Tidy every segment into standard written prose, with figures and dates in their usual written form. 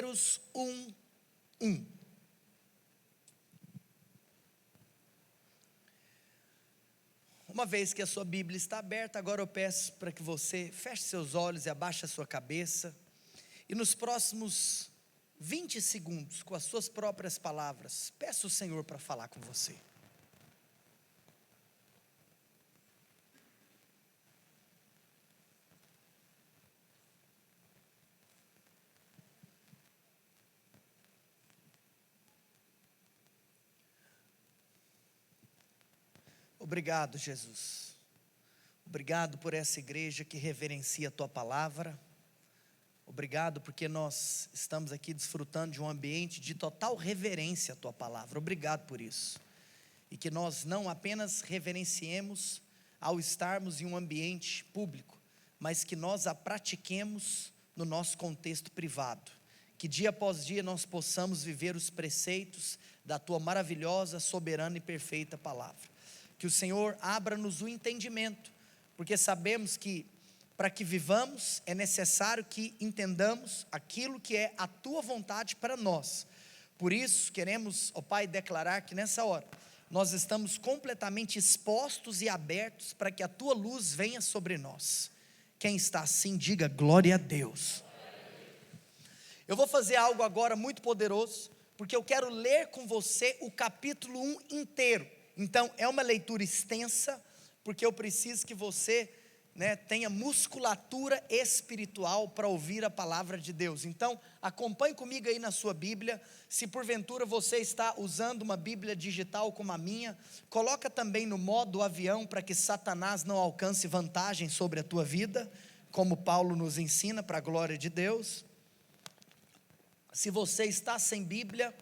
Números 1:1. Uma vez que a sua Bíblia está aberta, agora eu peço para que você feche seus olhos e abaixe a sua cabeça. E nos próximos 20 segundos, com as suas próprias palavras, peça o Senhor para falar com você. Obrigado, Jesus. Obrigado por essa igreja que reverencia a Tua palavra. Obrigado porque nós estamos aqui desfrutando de um ambiente de total reverência à Tua palavra. Obrigado por isso. E que nós não apenas reverenciemos ao estarmos em um ambiente público, mas que nós a pratiquemos no nosso contexto privado. Que dia após dia nós possamos viver os preceitos da Tua maravilhosa, soberana e perfeita palavra. Que o Senhor abra-nos o entendimento, porque sabemos que para que vivamos é necessário que entendamos aquilo que é a Tua vontade para nós. Por isso queremos, ó Pai, declarar que nessa hora nós estamos completamente expostos e abertos para que a Tua luz venha sobre nós. Quem está assim, diga glória a Deus. Eu vou fazer algo agora muito poderoso, porque eu quero ler com você o capítulo 1 inteiro. Então é uma leitura extensa, porque eu preciso que você tenha musculatura espiritual para ouvir a palavra de Deus. Então acompanhe comigo aí na sua Bíblia. Se porventura você está usando uma Bíblia digital como a minha, coloca também no modo avião para que Satanás não alcance vantagem sobre a tua vida, como Paulo nos ensina, para a glória de Deus. Se você está sem Bíblia,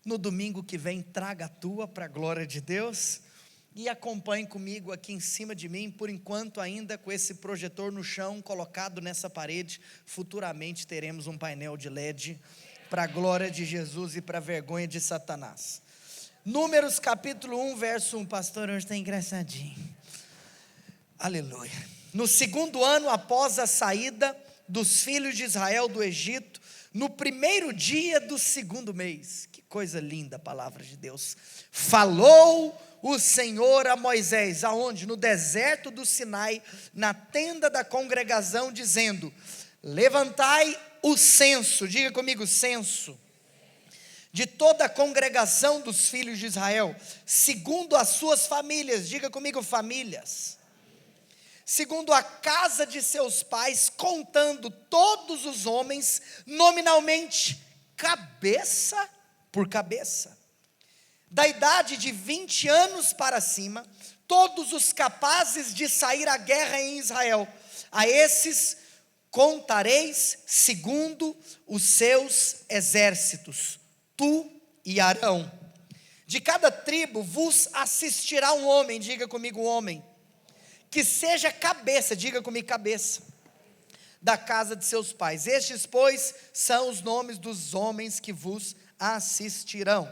no domingo que vem traga a tua para a glória de Deus. E acompanhe comigo aqui em cima de mim, por enquanto ainda com esse projetor no chão, colocado nessa parede. Futuramente teremos um painel de LED, para a glória de Jesus e para a vergonha de Satanás. Números capítulo 1, verso 1, pastor, hoje está engraçadinho. Aleluia. No segundo ano após a saída dos filhos de Israel do Egito, no primeiro dia do segundo mês, que coisa linda a palavra de Deus, falou o Senhor a Moisés, aonde? No deserto do Sinai, na tenda da congregação, dizendo: levantai o censo, diga comigo, censo, de toda a congregação dos filhos de Israel, segundo as suas famílias, diga comigo, famílias, segundo a casa de seus pais, contando todos os homens, nominalmente, cabeça por cabeça, da idade de 20 anos para cima, todos os capazes de sair à guerra em Israel, a esses contareis segundo os seus exércitos, tu e Arão. De cada tribo vos assistirá um homem, diga comigo, homem, que seja cabeça, diga comigo, cabeça, da casa de seus pais. Estes, pois, são os nomes dos homens que vos assistirão.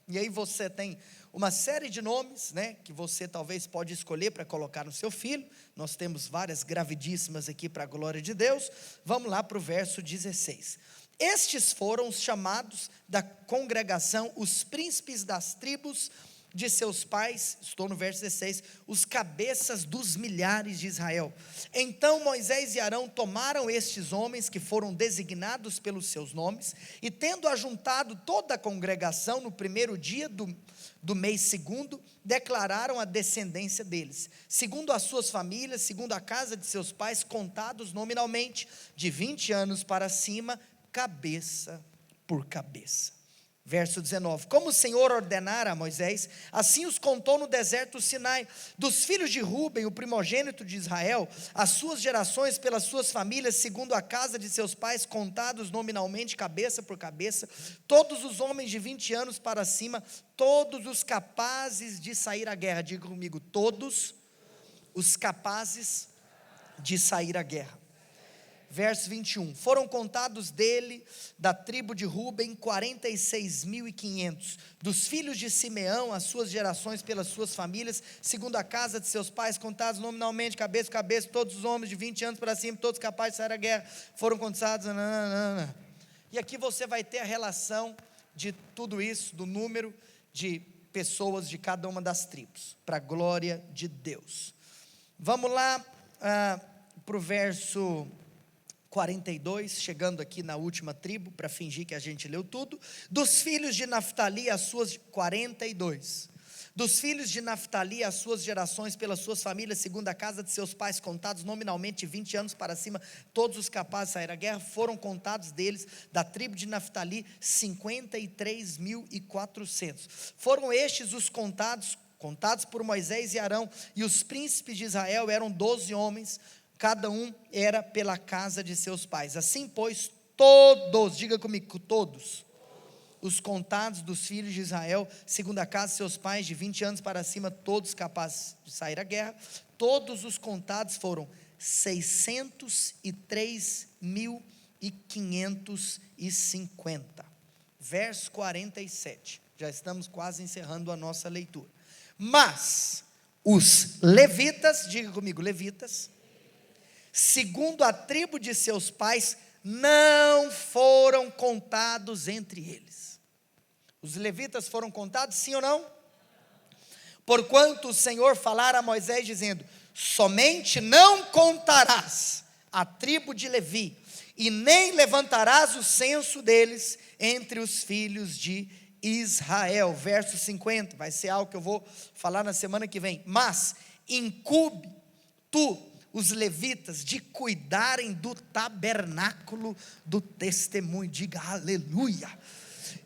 E aí você tem uma série de nomes, que você talvez pode escolher para colocar no seu filho. Nós temos várias gravidíssimas aqui para a glória de Deus. Vamos lá para o verso 16. Estes foram os chamados da congregação, os príncipes das tribos de seus pais, estou no verso 16, os cabeças dos milhares de Israel. Então Moisés e Arão tomaram estes homens que foram designados pelos seus nomes, e tendo ajuntado toda a congregação no primeiro dia do mês segundo, declararam a descendência deles, segundo as suas famílias, segundo a casa de seus pais, contados nominalmente, de 20 anos para cima, cabeça por cabeça. Verso 19, como o Senhor ordenara a Moisés, assim os contou no deserto do Sinai, dos filhos de Ruben, o primogênito de Israel, as suas gerações pelas suas famílias, segundo a casa de seus pais, contados nominalmente, cabeça por cabeça, todos os homens de 20 anos para cima, todos os capazes de sair à guerra, diga comigo, todos os capazes de sair à guerra. Verso 21, foram contados dele, da tribo de Ruben, 46.500, dos filhos de Simeão, as suas gerações pelas suas famílias, segundo a casa de seus pais, contados nominalmente, cabeça por cabeça, todos os homens de 20 anos para cima, todos capazes de sair à guerra, foram contados, e aqui você vai ter a relação de tudo isso, do número de pessoas de cada uma das tribos, para a glória de Deus. Vamos lá para o verso 42, chegando aqui na última tribo, para fingir que a gente leu tudo. Dos filhos de Naftali, as suas 42. Dos filhos de Naftali, as suas gerações, pelas suas famílias, segundo a casa de seus pais, contados nominalmente 20 anos para cima, todos os capazes de sair à guerra, foram contados deles, da tribo de Naftali, 53.400. Foram estes os contados por Moisés e Arão, e os príncipes de Israel eram 12 homens, cada um era pela casa de seus pais. Assim, pois, todos, diga comigo, todos, os contados dos filhos de Israel, segundo a casa de seus pais, de 20 anos para cima, todos capazes de sair à guerra, todos os contados foram 603.550. Verso 47, já estamos quase encerrando a nossa leitura. Mas os levitas, diga comigo, levitas, segundo a tribo de seus pais, não foram contados entre eles. Os levitas foram contados, sim ou não? Porquanto o Senhor falara a Moisés, dizendo: somente não contarás a tribo de Levi, e nem levantarás o censo deles entre os filhos de Israel. Verso 50, vai ser algo que eu vou falar na semana que vem. Mas incube tu os levitas de cuidarem do tabernáculo do testemunho, diga aleluia,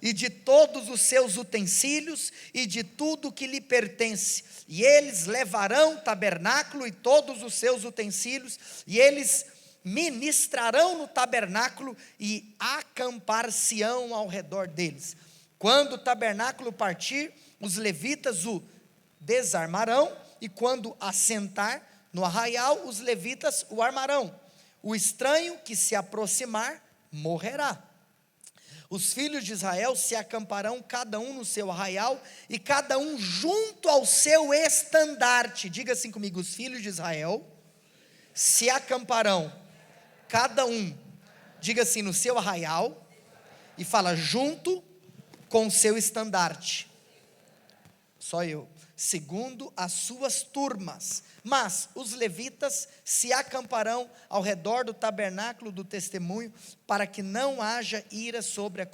e de todos os seus utensílios, e de tudo que lhe pertence, e eles levarão o tabernáculo e todos os seus utensílios, e eles ministrarão no tabernáculo, e acampar-se-ão ao redor deles. Quando o tabernáculo partir, os levitas o desarmarão, e quando assentar no arraial, os levitas o armarão. O estranho que se aproximar, morrerá. Os filhos de Israel se acamparão, cada um no seu arraial, e cada um junto ao seu estandarte. Diga assim comigo: os filhos de Israel se acamparão, cada um, diga assim, no seu arraial, e fala junto com o seu estandarte. Só eu. Segundo as suas turmas. Mas os levitas se acamparão ao redor do tabernáculo do testemunho, para que não haja ira sobre a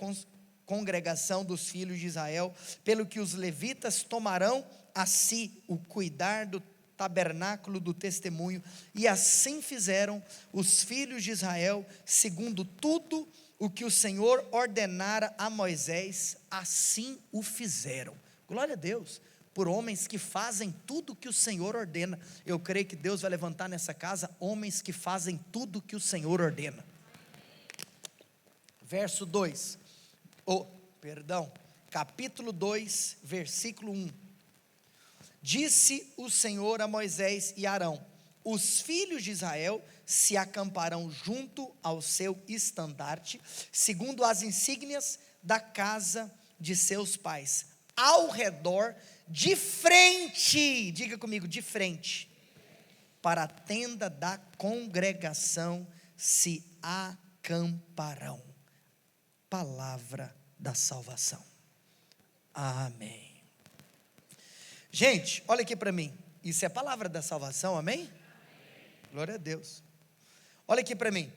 congregação dos filhos de Israel, pelo que os levitas tomarão a si o cuidar do tabernáculo do testemunho, e assim fizeram os filhos de Israel, segundo tudo o que o Senhor ordenara a Moisés, assim o fizeram. Glória a Deus, por homens que fazem tudo o que o Senhor ordena. Eu creio que Deus vai levantar nessa casa homens que fazem tudo o que o Senhor ordena. Verso 2, capítulo 2, versículo 1. Disse o Senhor a Moisés e Arão: os filhos de Israel se acamparão junto ao seu estandarte, segundo as insígnias da casa de seus pais, ao redor, de frente, diga comigo, de frente, para a tenda da congregação se acamparão. Palavra da salvação. Amém. Gente, olha aqui para mim, isso é palavra da salvação, amém? Glória a Deus. Olha aqui para mim,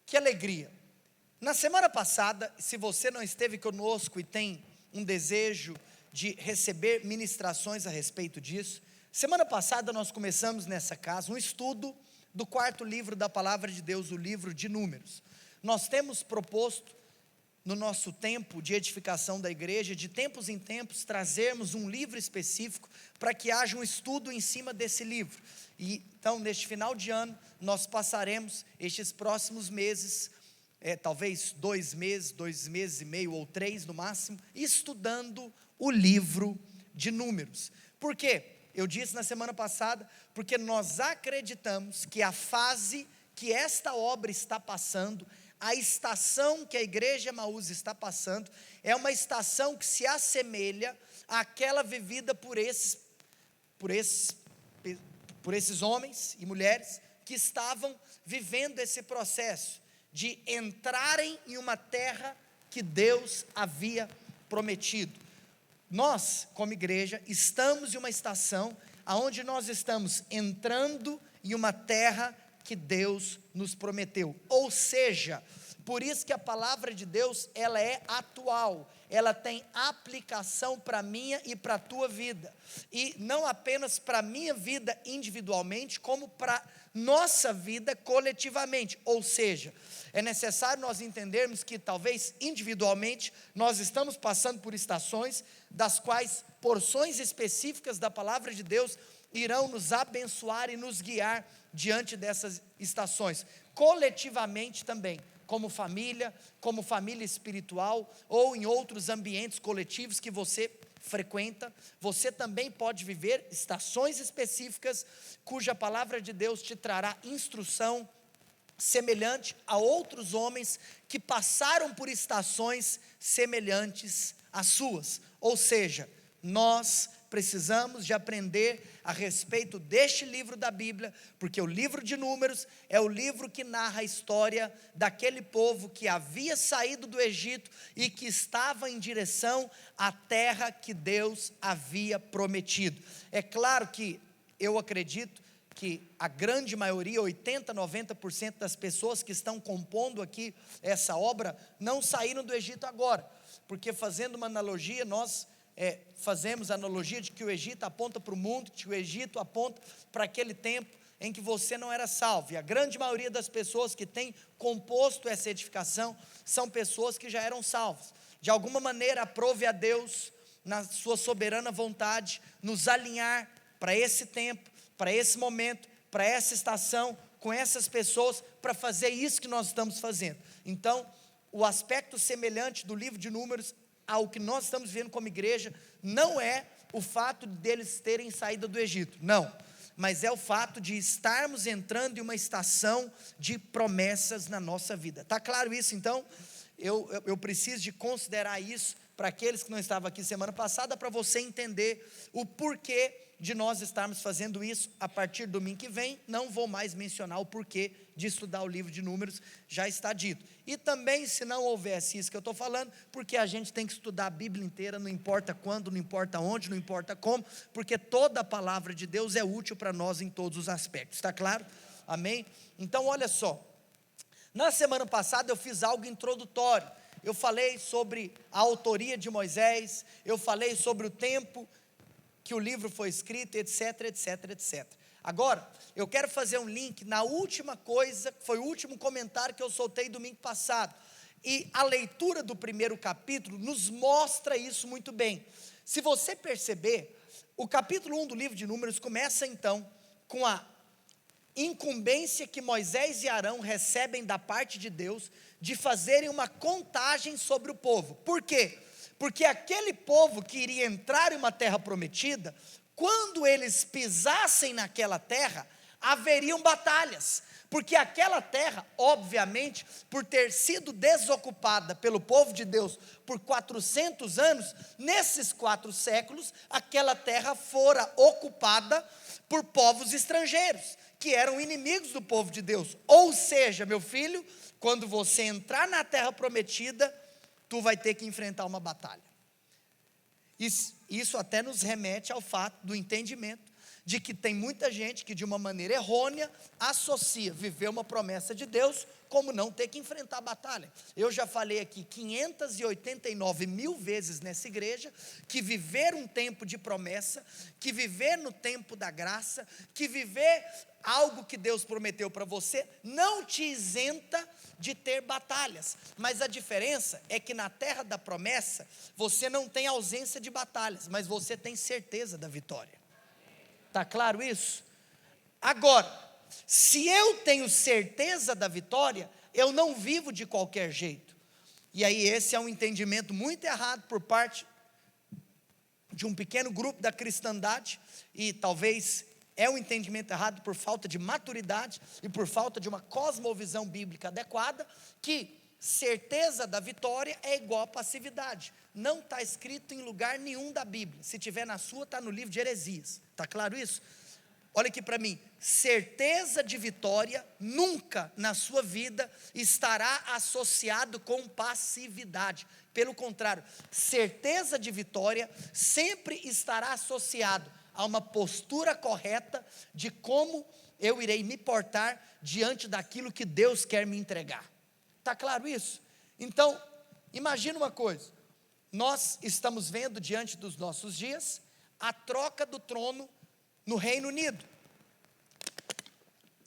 que alegria. Na semana passada, se você não esteve conosco e tem um desejo de receber ministrações a respeito disso, semana passada nós começamos nessa casa um estudo do quarto livro da palavra de Deus, o livro de Números. Nós temos proposto, no nosso tempo de edificação da igreja, de tempos em tempos, trazermos um livro específico, para que haja um estudo em cima desse livro. E então, neste final de ano, nós passaremos estes próximos meses, talvez 2 meses, 2 meses e meio ou 3 no máximo, estudando o livro de Números. Por quê? Eu disse na semana passada, porque nós acreditamos que a fase que esta obra está passando, a estação que a igreja Emaús está passando, é uma estação que se assemelha àquela vivida por esses homens e mulheres que estavam vivendo esse processo de entrarem em uma terra que Deus havia prometido. Nós, como igreja, estamos em uma estação onde nós estamos entrando em uma terra que Deus nos prometeu. Ou seja, por isso que a palavra de Deus, ela é atual, ela tem aplicação para a minha e para a tua vida, e não apenas para a minha vida individualmente, como para nossa vida coletivamente. Ou seja, é necessário nós entendermos que talvez individualmente nós estamos passando por estações das quais porções específicas da palavra de Deus irão nos abençoar e nos guiar diante dessas estações. Coletivamente também, como família espiritual, ou em outros ambientes coletivos que você frequenta, você também pode viver estações específicas, cuja palavra de Deus te trará instrução semelhante a outros homens que passaram por estações semelhantes às suas. Ou seja, nós precisamos de aprender a respeito deste livro da Bíblia, porque o livro de Números é o livro que narra a história daquele povo que havia saído do Egito e que estava em direção à terra que Deus havia prometido. É claro que eu acredito que a grande maioria, 80%, 90% das pessoas que estão compondo aqui essa obra, não saíram do Egito agora, porque fazendo uma analogia, nós fazemos a analogia de que o Egito aponta para o mundo, que o Egito aponta para aquele tempo em que você não era salvo, e a grande maioria das pessoas que tem composto essa edificação, são pessoas que já eram salvas. De alguma maneira, aprove a Deus, na sua soberana vontade, nos alinhar para esse tempo, para esse momento, para essa estação, com essas pessoas, para fazer isso que nós estamos fazendo. Então, o aspecto semelhante do livro de Números ao que nós estamos vendo como igreja, não é o fato deles terem saído do Egito, não, mas é o fato de estarmos entrando em uma estação de promessas na nossa vida. Está claro isso? Então, eu preciso de considerar isso para aqueles que não estavam aqui semana passada, para você entender o porquê de nós estarmos fazendo isso. A partir do domingo que vem, não vou mais mencionar o porquê de estudar o livro de Números, já está dito. E também, se não houvesse isso que eu estou falando, porque a gente tem que estudar a Bíblia inteira, não importa quando, não importa onde, não importa como, porque toda a palavra de Deus é útil para nós em todos os aspectos, está claro? Amém? Então olha só, na semana passada eu fiz algo introdutório, eu falei sobre a autoria de Moisés, eu falei sobre o tempo que o livro foi escrito, etc, etc, etc. Agora, eu quero fazer um link na última coisa, que foi o último comentário que eu soltei domingo passado, e a leitura do primeiro capítulo nos mostra isso muito bem. Se você perceber, o capítulo 1 do livro de Números começa então com a incumbência que Moisés e Arão recebem da parte de Deus, de fazerem uma contagem sobre o povo. Por quê? Porque aquele povo que iria entrar em uma terra prometida, quando eles pisassem naquela terra, haveriam batalhas, porque aquela terra, obviamente, por ter sido desocupada pelo povo de Deus por 400 anos, nesses 4 séculos, aquela terra fora ocupada por povos estrangeiros, que eram inimigos do povo de Deus. Ou seja, meu filho, quando você entrar na terra prometida, tu vai ter que enfrentar uma batalha. Isso até nos remete ao fato do entendimento de que tem muita gente que de uma maneira errônea associa viver uma promessa de Deus como não ter que enfrentar a batalha. Eu já falei aqui 589 mil vezes nessa igreja que viver um tempo de promessa, que viver no tempo da graça, que viver algo que Deus prometeu para você, não te isenta de ter batalhas, mas a diferença é que na terra da promessa, você não tem ausência de batalhas, mas você tem certeza da vitória. Está claro isso? Agora, se eu tenho certeza da vitória, eu não vivo de qualquer jeito. E aí esse é um entendimento muito errado por parte de um pequeno grupo da cristandade, e talvez é um entendimento errado por falta de maturidade e por falta de uma cosmovisão bíblica adequada, que certeza da vitória é igual a passividade. Não está escrito em lugar nenhum da Bíblia. Se tiver na sua, está no livro de Heresias. Está claro isso? olha aqui para mim, certeza de vitória nunca na sua vida estará associado com passividade. Pelo contrário, certeza de vitória sempre estará associado a uma postura correta de como eu irei me portar diante daquilo que Deus quer me entregar. Está claro isso? Então, imagina uma coisa, nós estamos vendo diante dos nossos dias a troca do trono no Reino Unido.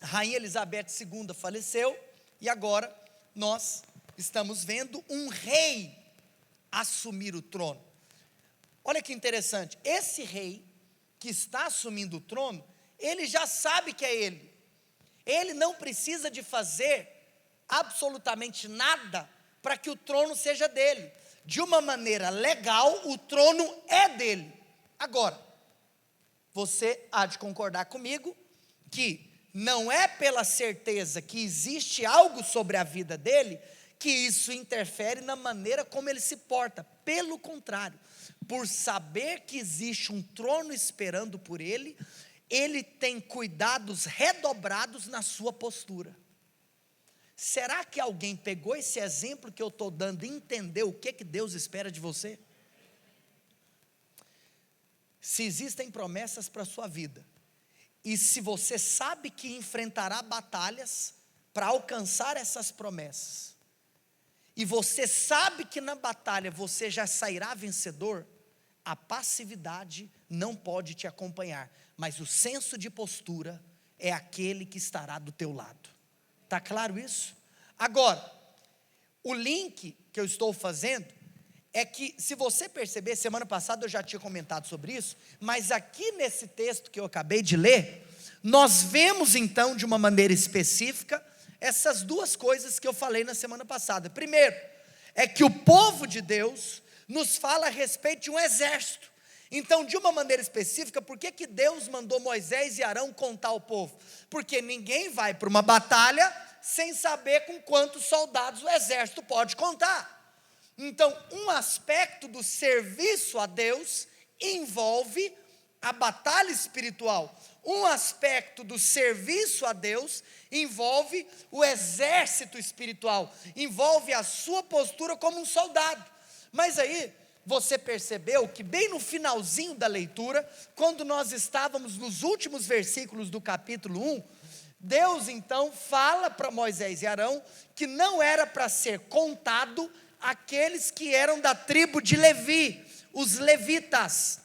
A Rainha Elizabeth II faleceu e agora nós estamos vendo um rei assumir o trono. Olha que interessante, esse rei que está assumindo o trono, ele já sabe que é ele. Ele não precisa de fazer absolutamente nada para que o trono seja dele. De uma maneira legal, o trono é dele. Agora, você há de concordar comigo que não é pela certeza que existe algo sobre a vida dele que isso interfere na maneira como ele se porta. Pelo contrário, por saber que existe um trono esperando por ele, ele tem cuidados redobrados na sua postura. Será que alguém pegou esse exemplo que eu estou dando e entendeu o que Deus espera de você? Se existem promessas para a sua vida, e se você sabe que enfrentará batalhas para alcançar essas promessas, e você sabe que na batalha você já sairá vencedor, a passividade não pode te acompanhar, mas o senso de postura é aquele que estará do teu lado. Está claro isso? Agora, o link que eu estou fazendo é que, se você perceber, semana passada eu já tinha comentado sobre isso, mas aqui nesse texto que eu acabei de ler, nós vemos então de uma maneira específica essas duas coisas que eu falei na semana passada. Primeiro, é que o povo de Deus nos fala a respeito de um exército. Então, de uma maneira específica, por que Deus mandou Moisés e Arão contar ao povo? Porque ninguém vai para uma batalha sem saber com quantos soldados o exército pode contar. Então, um aspecto do serviço a Deus envolve a batalha espiritual. Um aspecto do serviço a Deus envolve o exército espiritual, envolve a sua postura como um soldado. Mas aí, você percebeu que bem no finalzinho da leitura, quando nós estávamos nos últimos versículos do capítulo 1, Deus então fala para Moisés e Arão que não era para ser contado aqueles que eram da tribo de Levi, os levitas.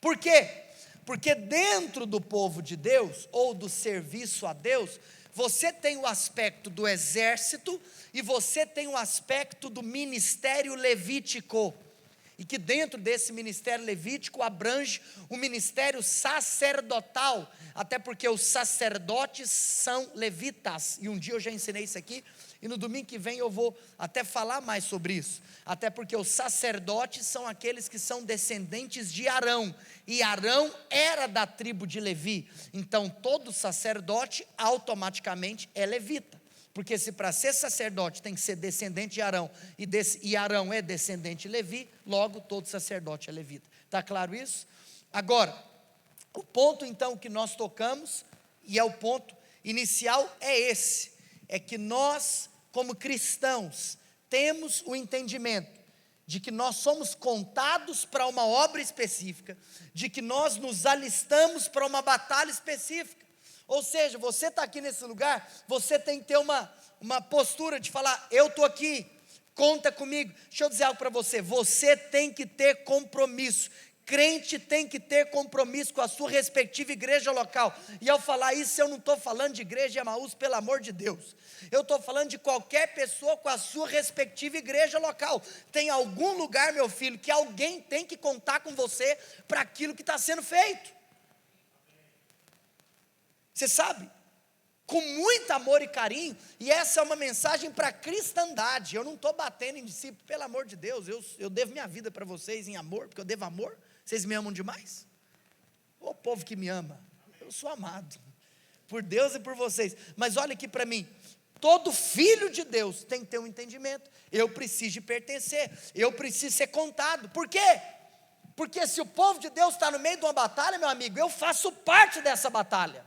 Por quê? Porque dentro do povo de Deus, ou do serviço a Deus, você tem o aspecto do exército e você tem o aspecto do ministério levítico. E que dentro desse ministério levítico abrange o ministério sacerdotal, até porque os sacerdotes são levitas, e um dia eu já ensinei isso aqui, e no domingo que vem eu vou até falar mais sobre isso, até porque os sacerdotes são aqueles que são descendentes de Arão, e Arão era da tribo de Levi, então todo sacerdote automaticamente é levita. Porque se para ser sacerdote tem que ser descendente de Arão, e Arão é descendente de Levi, logo todo sacerdote é levita. Está claro isso? Agora, o ponto então que nós tocamos, e é o ponto inicial, é esse. É que nós, como cristãos, temos o entendimento de que nós somos contados para uma obra específica, de que nós nos alistamos para uma batalha específica. Ou seja, você está aqui nesse lugar, você tem que ter uma postura de falar, eu estou aqui, conta comigo. Deixa eu dizer algo para você, você tem que ter compromisso. Crente tem que ter compromisso com a sua respectiva igreja local. E ao falar isso, eu não estou falando de igreja Emaús, pelo amor de Deus. Eu estou falando de qualquer pessoa com a sua respectiva igreja local. Tem algum lugar, meu filho, que alguém tem que contar com você para aquilo que está sendo feito. Você sabe, com muito amor e carinho, e essa é uma mensagem para a cristandade. Eu não estou batendo em discípulo, pelo amor de Deus, eu devo minha vida para vocês em amor, porque eu devo amor. Vocês me amam demais? Ô povo que me ama, eu sou amado, por Deus e por vocês. Mas olha aqui para mim, todo filho de Deus tem que ter um entendimento. Eu preciso de pertencer, eu preciso ser contado. Por quê? Porque se o povo de Deus está no meio de uma batalha, meu amigo, eu faço parte dessa batalha.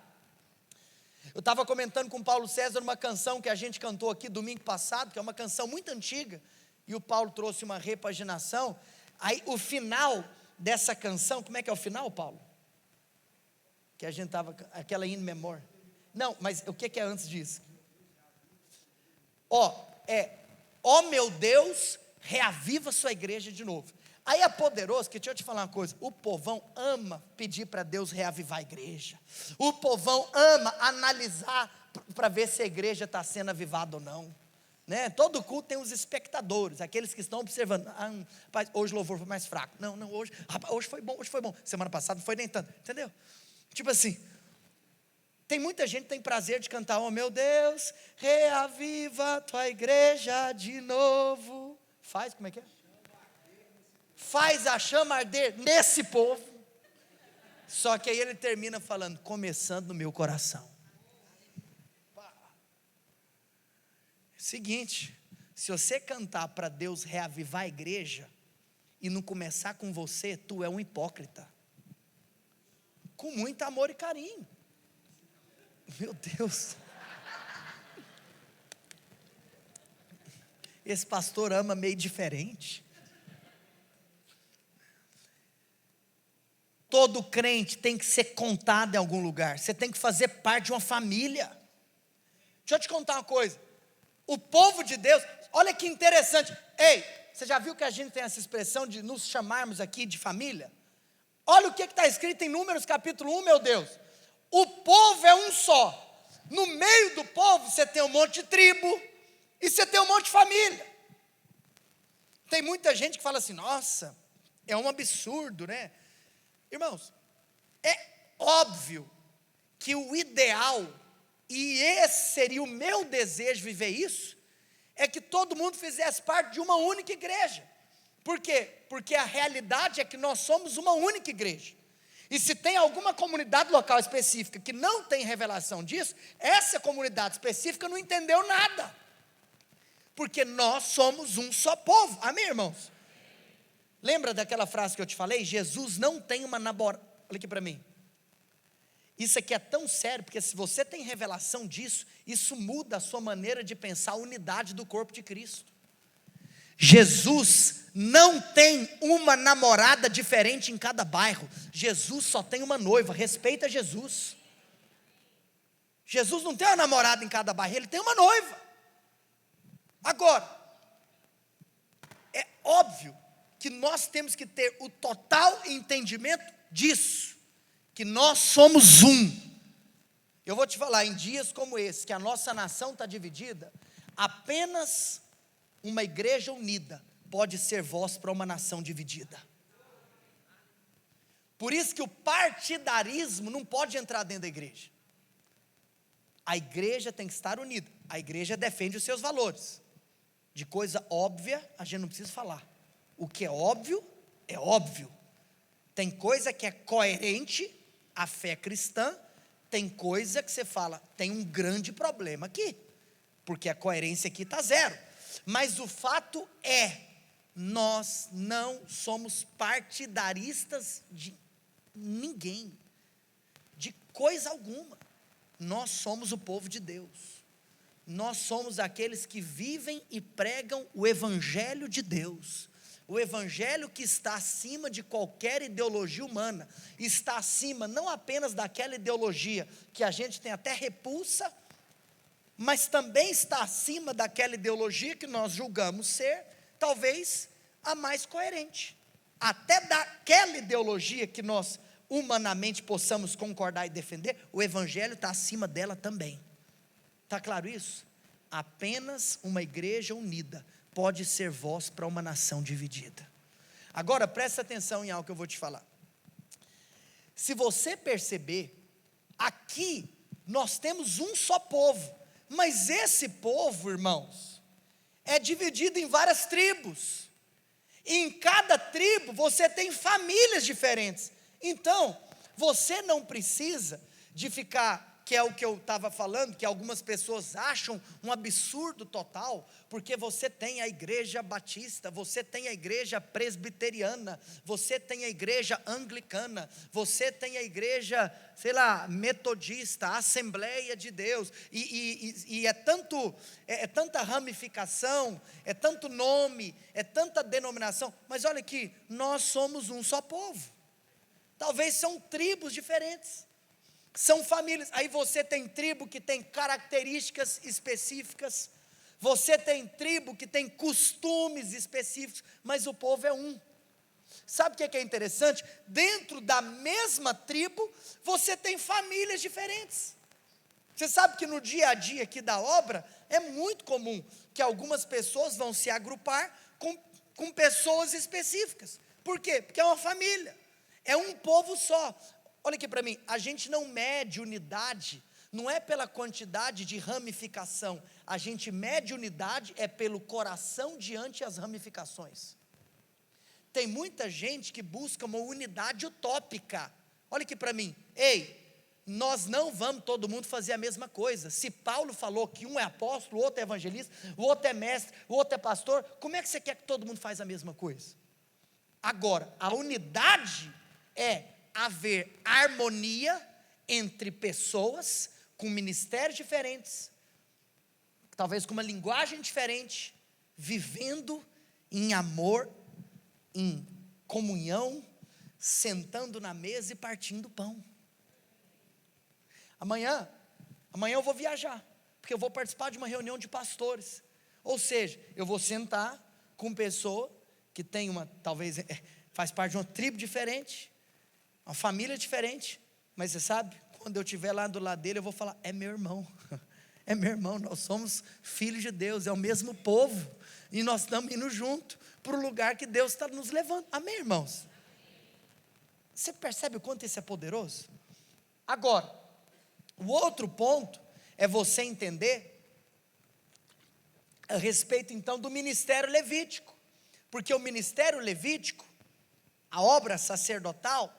Eu estava comentando com o Paulo César uma canção que a gente cantou aqui domingo passado, que é uma canção muito antiga, e o Paulo trouxe uma repaginação. Aí o final dessa canção, como é que é o final, Paulo? Que a gente estava, aquela in memória. Não, mas o que é antes disso? Ó meu Deus, reaviva sua igreja de novo. Aí é poderoso, que deixa eu te falar uma coisa, o povão ama pedir para Deus reavivar a igreja, o povão ama analisar para ver se a igreja está sendo avivada ou não, né? Todo culto tem os espectadores, aqueles que estão observando, rapaz, hoje o louvor foi mais fraco, não, hoje, rapaz, hoje foi bom, semana passada não foi nem tanto, entendeu? Tipo assim, tem muita gente que tem prazer de cantar, oh meu Deus, reaviva a tua igreja de novo, faz, como é que é? Faz a chama arder nesse povo. Só que aí ele termina falando, começando no meu coração. Seguinte, se você cantar para Deus reavivar a igreja e não começar com você, tu é um hipócrita. Com muito amor e carinho. Meu Deus. Esse pastor ama meio diferente. Todo crente tem que ser contado em algum lugar. Você tem que fazer parte de uma família. Deixa eu te contar uma coisa. O povo de Deus, olha que interessante. Ei, você já viu que a gente tem essa expressão de nos chamarmos aqui de família? Olha o que está escrito em Números capítulo 1, meu Deus. O povo é um só. No meio do povo você tem um monte de tribo e você tem um monte de família. Tem muita gente que fala assim, nossa, é um absurdo, né? Irmãos, é óbvio que o ideal, e esse seria o meu desejo viver isso, é que todo mundo fizesse parte de uma única igreja. Por quê? Porque a realidade é que nós somos uma única igreja. E se tem alguma comunidade local específica que não tem revelação disso, essa comunidade específica não entendeu nada. Porque nós somos um só povo. Amém, irmãos? Lembra daquela frase que eu te falei? Jesus não tem uma namorada. Olha aqui para mim. Isso aqui é tão sério, porque se você tem revelação disso, isso muda a sua maneira de pensar a unidade do corpo de Cristo. Jesus não tem uma namorada diferente em cada bairro. Jesus só tem uma noiva. Respeita Jesus. Jesus não tem uma namorada em cada bairro, ele tem uma noiva. Agora, é óbvio que nós temos que ter o total entendimento disso, que nós somos um. Eu vou te falar, em dias como esse, que a nossa nação está dividida, apenas uma igreja unida pode ser voz para uma nação dividida. Por isso que o partidarismo não pode entrar dentro da igreja. A igreja tem que estar unida. A igreja defende os seus valores. De coisa óbvia, a gente não precisa falar. O que é óbvio, é óbvio. Tem coisa que é coerente à fé cristã, tem coisa que você fala, tem um grande problema aqui, porque a coerência aqui está zero. Mas o fato é, nós não somos partidaristas de ninguém, de coisa alguma. Nós somos o povo de Deus. Nós somos aqueles que vivem e pregam o evangelho de Deus. O evangelho que está acima de qualquer ideologia humana, está acima não apenas daquela ideologia que a gente tem até repulsa, mas também está acima daquela ideologia que nós julgamos ser, talvez, a mais coerente. Até daquela ideologia que nós humanamente possamos concordar e defender, o evangelho está acima dela também. Está claro isso? Apenas uma igreja unida pode ser voz para uma nação dividida. Agora presta atenção em algo que eu vou te falar. Se você perceber, aqui nós temos um só povo, mas esse povo, irmãos, é dividido em várias tribos. E em cada tribo você tem famílias diferentes. Então, você não precisa de ficar que é o que eu estava falando, que algumas pessoas acham um absurdo total, porque você tem a igreja batista, você tem a igreja presbiteriana, você tem a igreja anglicana, você tem a igreja, sei lá, metodista, Assembleia de Deus, e é tanta ramificação, é tanto nome, é tanta denominação, mas olha aqui, nós somos um só povo. Talvez são tribos diferentes, são famílias. Aí você tem tribo que tem características específicas, você tem tribo que tem costumes específicos, mas o povo é um. Sabe o que é interessante? Dentro da mesma tribo, você tem famílias diferentes. Você sabe que no dia a dia aqui da obra, é muito comum que algumas pessoas vão se agrupar com pessoas específicas. Por quê? Porque é uma família, é um povo só. Olha aqui para mim, a gente não mede unidade, não é pela quantidade de ramificação, a gente mede unidade é pelo coração diante as ramificações. Tem muita gente que busca uma unidade utópica. Olha aqui para mim, ei, nós não vamos todo mundo fazer a mesma coisa. Se Paulo falou que um é apóstolo, o outro é evangelista, o outro é mestre, o outro é pastor, como é que você quer que todo mundo faça a mesma coisa? Agora, a unidade é haver harmonia entre pessoas com ministérios diferentes, talvez com uma linguagem diferente, vivendo em amor, em comunhão, sentando na mesa e partindo pão. Amanhã eu vou viajar, porque eu vou participar de uma reunião de pastores, ou seja, eu vou sentar com pessoa que tem talvez faz parte de uma tribo diferente, uma família diferente, mas você sabe, quando eu estiver lá do lado dele, eu vou falar, é meu irmão, nós somos filhos de Deus, é o mesmo povo, e nós estamos indo junto, para o lugar que Deus está nos levando, amém, irmãos? Você percebe o quanto isso é poderoso? Agora, o outro ponto, é você entender, a respeito então do ministério levítico, porque o ministério levítico, a obra sacerdotal,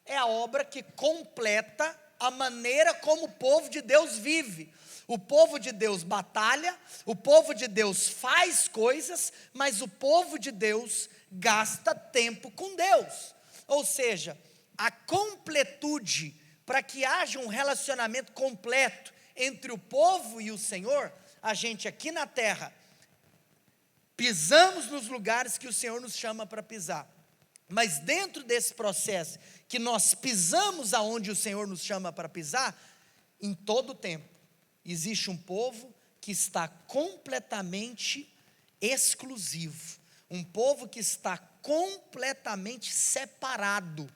é a obra que completa a maneira como o povo de Deus vive. O povo de Deus batalha, o povo de Deus faz coisas, mas o povo de Deus gasta tempo com Deus. Ou seja, a completude, para que haja um relacionamento completo entre o povo e o Senhor, a gente aqui na terra, pisamos nos lugares que o Senhor nos chama para pisar. Mas dentro desse processo, que nós pisamos aonde o Senhor nos chama para pisar, em todo o tempo, existe um povo que está completamente exclusivo, um povo que está completamente separado,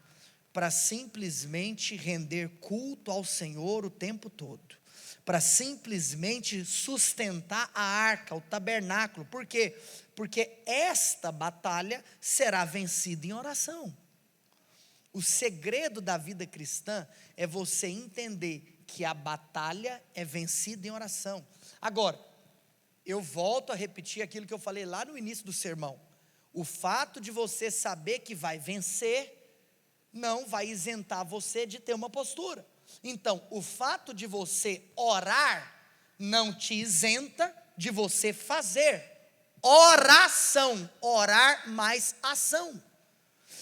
para simplesmente render culto ao Senhor o tempo todo, para simplesmente sustentar a arca, o tabernáculo. Por quê? Porque esta batalha será vencida em oração. O segredo da vida cristã é você entender que a batalha é vencida em oração. Agora, eu volto a repetir aquilo que eu falei lá no início do sermão. O fato de você saber que vai vencer, não vai isentar você de ter uma postura. Então, o fato de você orar, não te isenta de você fazer oração, orar mais ação.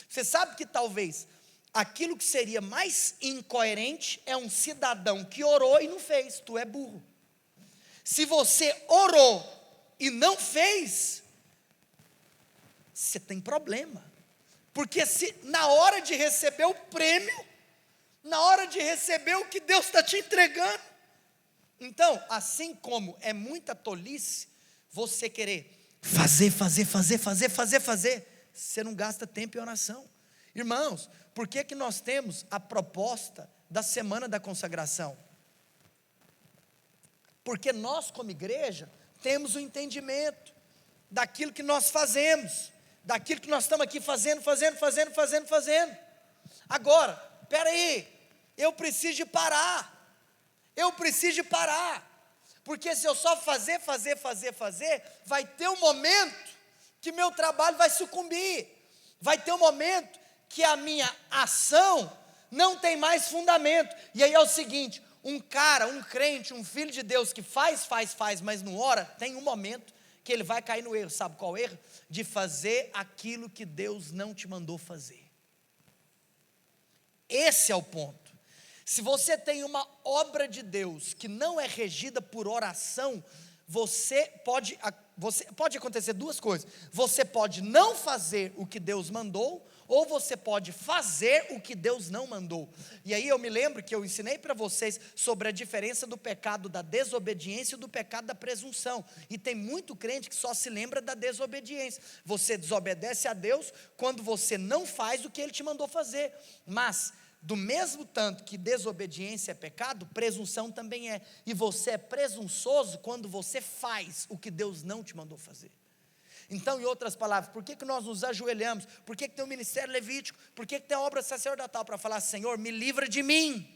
Você sabe que talvez aquilo que seria mais incoerente é um cidadão que orou e não fez, tu é burro. Se você orou e não fez, você tem problema, porque se na hora de receber o prêmio, na hora de receber o que Deus está te entregando, então, assim como é muita tolice você querer fazer, você não gasta tempo em oração. Irmãos, por que nós temos a proposta da semana da consagração? Porque nós como igreja temos o entendimento daquilo que nós fazemos, daquilo que nós estamos aqui fazendo. Agora, espera aí, eu preciso de parar, porque se eu só fazer, vai ter um momento que meu trabalho vai sucumbir, vai ter um momento que a minha ação não tem mais fundamento, e aí é o seguinte, um crente, um filho de Deus que faz, mas não ora, tem um momento que ele vai cair no erro. Sabe qual erro? De fazer aquilo que Deus não te mandou fazer. Esse é o ponto. Se você tem uma obra de Deus que não é regida por oração, pode acontecer duas coisas. Você pode não fazer o que Deus mandou, ou você pode fazer o que Deus não mandou. E aí eu me lembro que eu ensinei para vocês sobre a diferença do pecado da desobediência e do pecado da presunção. E tem muito crente que só se lembra da desobediência. Você desobedece a Deus quando você não faz o que Ele te mandou fazer. Mas do mesmo tanto que desobediência é pecado, presunção também é. E você é presunçoso quando você faz o que Deus não te mandou fazer. Então, em outras palavras, por que nós nos ajoelhamos? Por que tem o ministério levítico? Por que tem a obra sacerdotal? Para falar: Senhor, me livra de mim.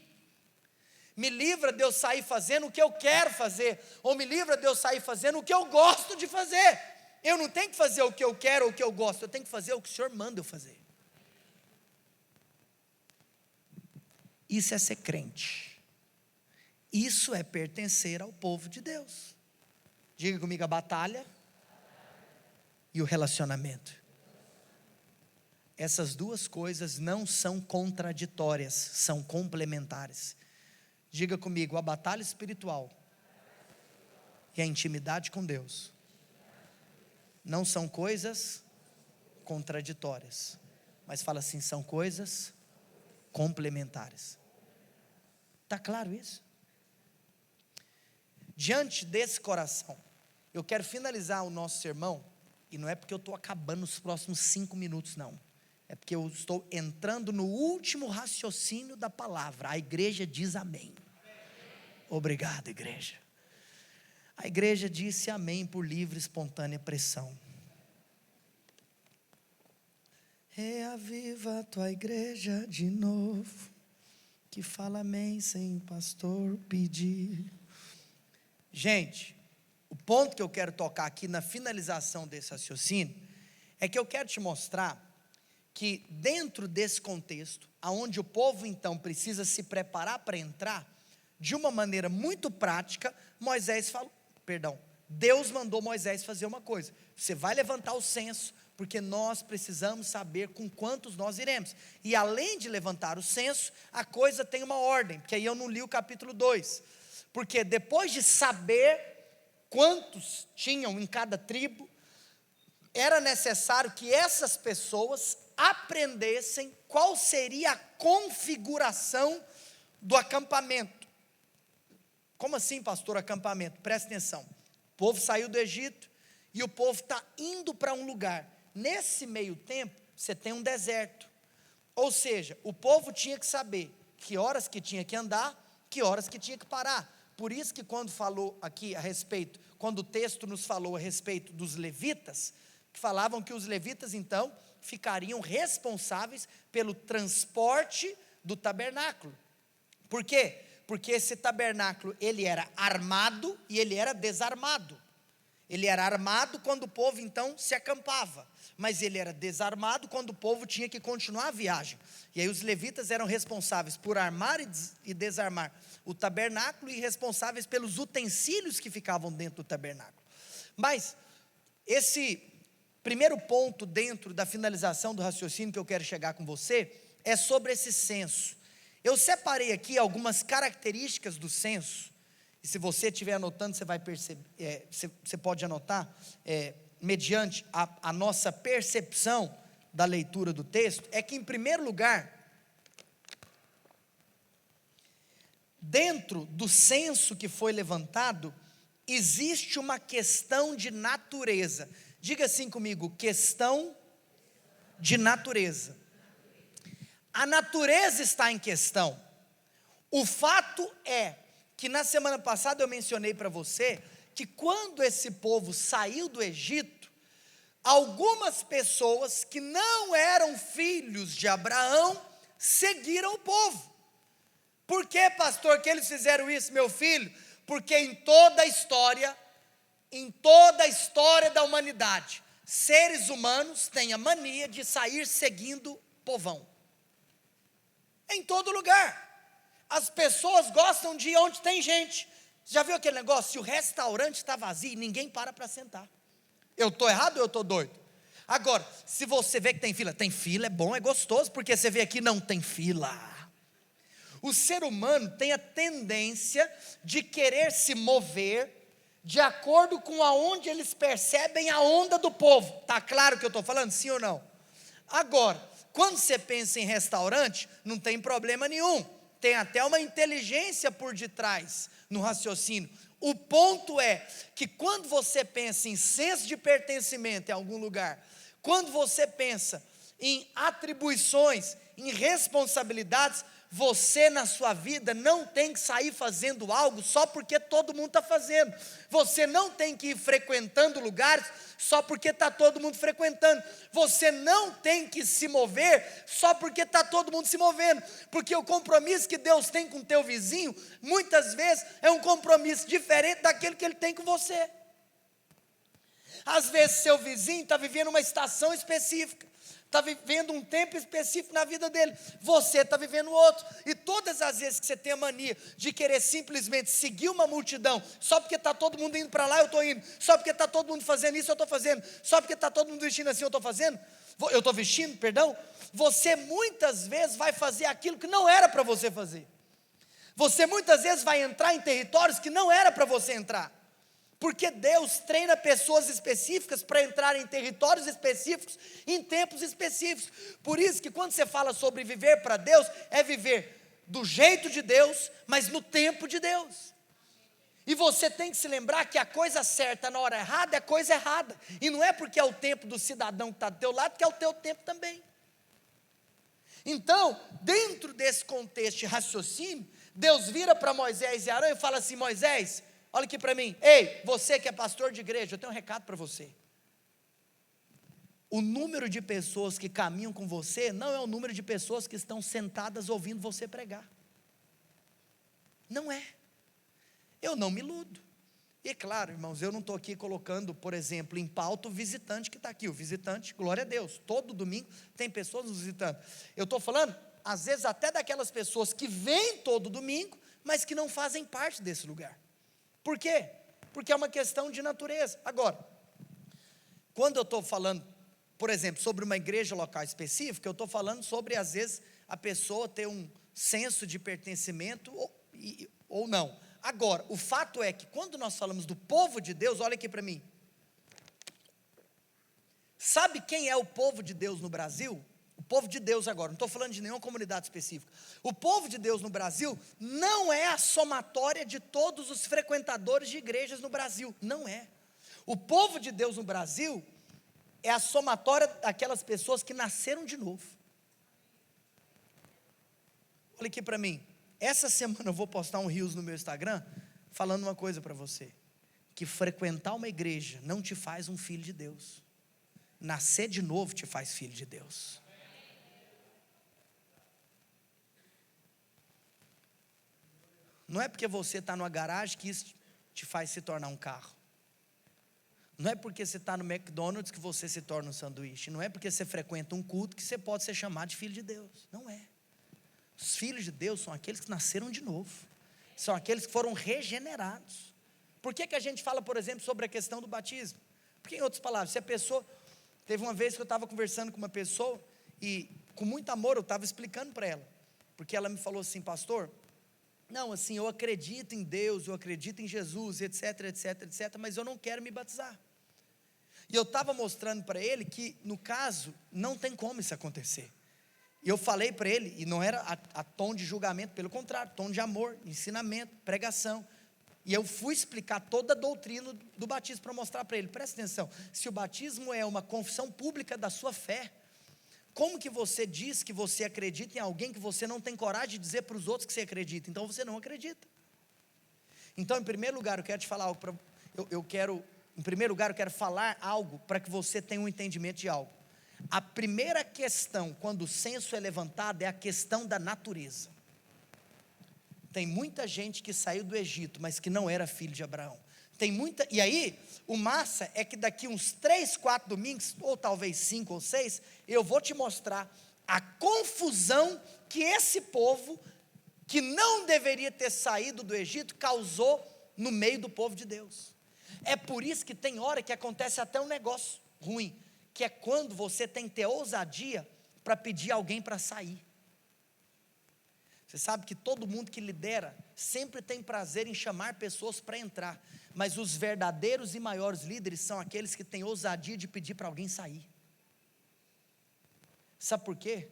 Me livra de eu sair fazendo o que eu quero fazer. Ou me livra de eu sair fazendo o que eu gosto de fazer. Eu não tenho que fazer o que eu quero ou o que eu gosto. Eu tenho que fazer o que o Senhor manda eu fazer. Isso é ser crente. Isso é pertencer ao povo de Deus. Diga comigo: a batalha e o relacionamento. Essas duas coisas não são contraditórias, são complementares. Diga comigo: a batalha espiritual e a intimidade com Deus não são coisas contraditórias, mas fala assim: são coisas complementares. Está claro isso? Diante desse coração, eu quero finalizar o nosso sermão. E não é porque eu estou acabando nos próximos 5 minutos, não. É porque eu estou entrando no último raciocínio da palavra. A igreja diz amém. Obrigado, igreja. A igreja disse amém por livre e espontânea pressão. Reaviva a tua igreja de novo, que fala amém sem o pastor pedir. Gente, o ponto que eu quero tocar aqui na finalização desse raciocínio é que eu quero te mostrar que dentro desse contexto, aonde o povo então precisa se preparar para entrar, de uma maneira muito prática, Deus mandou Moisés fazer uma coisa: você vai levantar o censo, porque nós precisamos saber com quantos nós iremos. E além de levantar o censo, a coisa tem uma ordem, porque aí eu não li o capítulo 2, porque depois de saber quantos tinham em cada tribo, era necessário que essas pessoas aprendessem qual seria a configuração do acampamento. Como assim, pastor, acampamento? Presta atenção. O povo saiu do Egito e o povo está indo para um lugar. Nesse meio tempo, você tem um deserto. Ou seja, o povo tinha que saber que horas que tinha que andar, que horas que tinha que parar. Por isso que quando falou aqui a respeito, quando o texto nos falou a respeito dos levitas, que falavam que os levitas então ficariam responsáveis pelo transporte do tabernáculo. Por quê? Porque esse tabernáculo, ele era armado e ele era desarmado. Ele era armado quando o povo então se acampava, mas ele era desarmado quando o povo tinha que continuar a viagem. E aí os levitas eram responsáveis por armar e desarmar o tabernáculo e responsáveis pelos utensílios que ficavam dentro do tabernáculo. Mas esse primeiro ponto dentro da finalização do raciocínio que eu quero chegar com você é sobre esse censo. Eu separei aqui algumas características do censo. E se você estiver anotando, você vai perceber, você pode anotar, mediante a nossa percepção da leitura do texto, é que em primeiro lugar, dentro do censo que foi levantado, existe uma questão de natureza. Diga assim comigo: questão de natureza. A natureza está em questão. O fato é que na semana passada eu mencionei para você que quando esse povo saiu do Egito, algumas pessoas que não eram filhos de Abraão seguiram o povo. Por que, pastor, que eles fizeram isso, meu filho? Porque em toda a história da humanidade, seres humanos têm a mania de sair seguindo povão. Em todo lugar. As pessoas gostam de ir onde tem gente. Já viu aquele negócio? Se o restaurante está vazio, ninguém para sentar. Eu estou errado ou eu estou doido? Agora, se você vê que tem fila é bom, é gostoso, porque você vê aqui não tem fila. O ser humano tem a tendência de querer se mover de acordo com aonde eles percebem a onda do povo. Está claro o que eu estou falando, sim ou não? Agora, quando você pensa em restaurante, não tem problema nenhum. Tem até uma inteligência por detrás no raciocínio. O ponto é que quando você pensa em senso de pertencimento em algum lugar, quando você pensa em atribuições, em responsabilidades, você na sua vida não tem que sair fazendo algo só porque todo mundo está fazendo. Você não tem que ir frequentando lugares só porque está todo mundo frequentando. Você não tem que se mover só porque está todo mundo se movendo. Porque o compromisso que Deus tem com o teu vizinho, muitas vezes é um compromisso diferente daquele que Ele tem com você. Às vezes seu vizinho está vivendo uma estação específica, está vivendo um tempo específico na vida dele, você está vivendo outro, e todas as vezes que você tem a mania de querer simplesmente seguir uma multidão, só porque está todo mundo indo para lá, eu estou indo, só porque está todo mundo fazendo isso, eu estou fazendo, só porque está todo mundo vestindo assim, eu estou vestindo, você muitas vezes vai fazer aquilo que não era para você fazer, você muitas vezes vai entrar em territórios que não era para você entrar, porque Deus treina pessoas específicas para entrar em territórios específicos, em tempos específicos. Por isso que quando você fala sobre viver para Deus, é viver do jeito de Deus, mas no tempo de Deus. E você tem que se lembrar que a coisa certa na hora errada é coisa errada. E não é porque é o tempo do cidadão que está do teu lado, que é o teu tempo também. Então, dentro desse contexto de raciocínio, Deus vira para Moisés e Arão e fala assim: Moisés, olha aqui para mim, ei, você que é pastor de igreja, eu tenho um recado para você. O número de pessoas que caminham com você não é o número de pessoas que estão sentadas ouvindo você pregar. Não é. Eu não me iludo. E claro, irmãos, eu não estou aqui colocando, por exemplo, em pauta o visitante que está aqui. O visitante, glória a Deus, todo domingo tem pessoas nos visitando. Eu estou falando, às vezes até daquelas pessoas que vêm todo domingo, mas que não fazem parte desse lugar. Por quê? Porque é uma questão de natureza. Agora, quando eu estou falando, por exemplo, sobre uma igreja local específica, eu estou falando sobre, às vezes, a pessoa ter um senso de pertencimento ou não. Agora, o fato é que quando nós falamos do povo de Deus, olha aqui para mim. Sabe quem é o povo de Deus no Brasil? O povo de Deus agora, não estou falando de nenhuma comunidade específica. O povo de Deus no Brasil não é a somatória de todos os frequentadores de igrejas no Brasil, não é. O povo de Deus no Brasil é a somatória daquelas pessoas que nasceram de novo. Olha aqui para mim, essa semana eu vou postar um Reels no meu Instagram, falando uma coisa para você, que frequentar uma igreja não te faz um filho de Deus, nascer de novo te faz filho de Deus. Não é porque você está numa garagem que isso te faz se tornar um carro. Não é porque você está no McDonald's que você se torna um sanduíche. Não é porque você frequenta um culto que você pode ser chamado de filho de Deus. Não é. Os filhos de Deus são aqueles que nasceram de novo. São aqueles que foram regenerados. Por que a gente fala, por exemplo, sobre a questão do batismo? Porque, em outras palavras, se a pessoa... Teve uma vez que eu estava conversando com uma pessoa e, com muito amor, eu estava explicando para ela. Porque ela me falou assim: pastor... Não, assim, eu acredito em Deus, eu acredito em Jesus, etc, etc, etc, mas eu não quero me batizar. E eu estava mostrando para ele que, no caso, não tem como isso acontecer. E eu falei para ele, e não era a tom de julgamento, pelo contrário, tom de amor, ensinamento, pregação. E eu fui explicar toda a doutrina do batismo para mostrar para ele. Presta atenção, se o batismo é uma confissão pública da sua fé, como que você diz que você acredita em alguém que você não tem coragem de dizer para os outros que você acredita? Então você não acredita. Então, em primeiro lugar, eu quero te falar algo. Em primeiro lugar, eu quero falar algo para que você tenha um entendimento de algo. A primeira questão, quando o censo é levantado, é a questão da natureza. Tem muita gente que saiu do Egito, mas que não era filho de Abraão. E aí, o massa é que daqui uns 3, 4 domingos, ou talvez 5 ou 6, eu vou te mostrar a confusão que esse povo que não deveria ter saído do Egito, causou no meio do povo de Deus. É por isso que tem hora que acontece até um negócio ruim, que é quando você tem que ter ousadia para pedir alguém para sair. Você sabe que todo mundo que lidera sempre tem prazer em chamar pessoas para entrar, mas os verdadeiros e maiores líderes são aqueles que têm ousadia de pedir para alguém sair. Sabe por quê?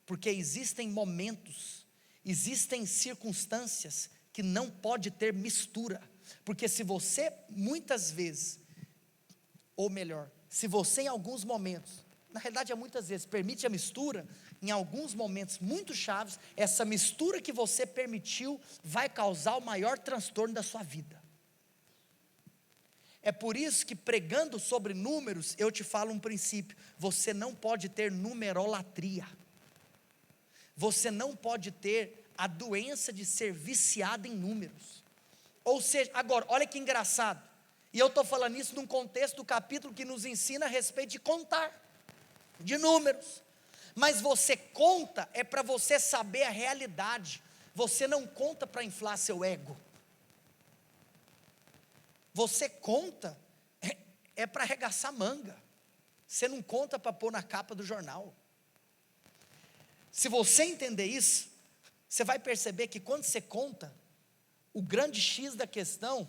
Porque existem momentos, existem circunstâncias que não pode ter mistura, porque se você muitas vezes, ou melhor, se você em alguns momentos, na realidade é muitas vezes, permite a mistura, em alguns momentos muito chaves, essa mistura que você permitiu vai causar o maior transtorno da sua vida. É por isso que pregando sobre números, eu te falo um princípio: você não pode ter numerolatria, você não pode ter a doença de ser viciado em números. Ou seja, agora, olha que engraçado, e eu estou falando isso num contexto do capítulo que nos ensina a respeito de contar, de números, mas você conta é para você saber a realidade, você não conta para inflar seu ego, você conta é para arregaçar manga, você não conta para pôr na capa do jornal. Se você entender isso, você vai perceber que quando você conta, o grande X da questão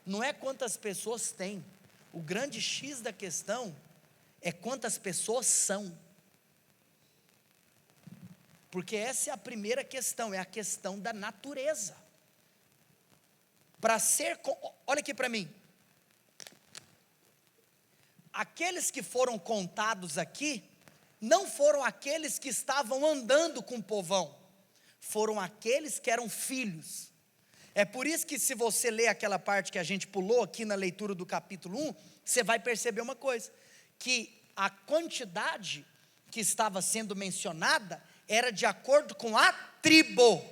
não é quantas pessoas tem, o grande X da questão é quantas pessoas são. Porque essa é a primeira questão, é a questão da natureza. Para ser, olha aqui para mim, aqueles que foram contados aqui, não foram aqueles que estavam andando com o povão, foram aqueles que eram filhos. É por isso que se você ler aquela parte que a gente pulou aqui na leitura do capítulo 1, você vai perceber uma coisa, que a quantidade que estava sendo mencionada, era de acordo com a tribo.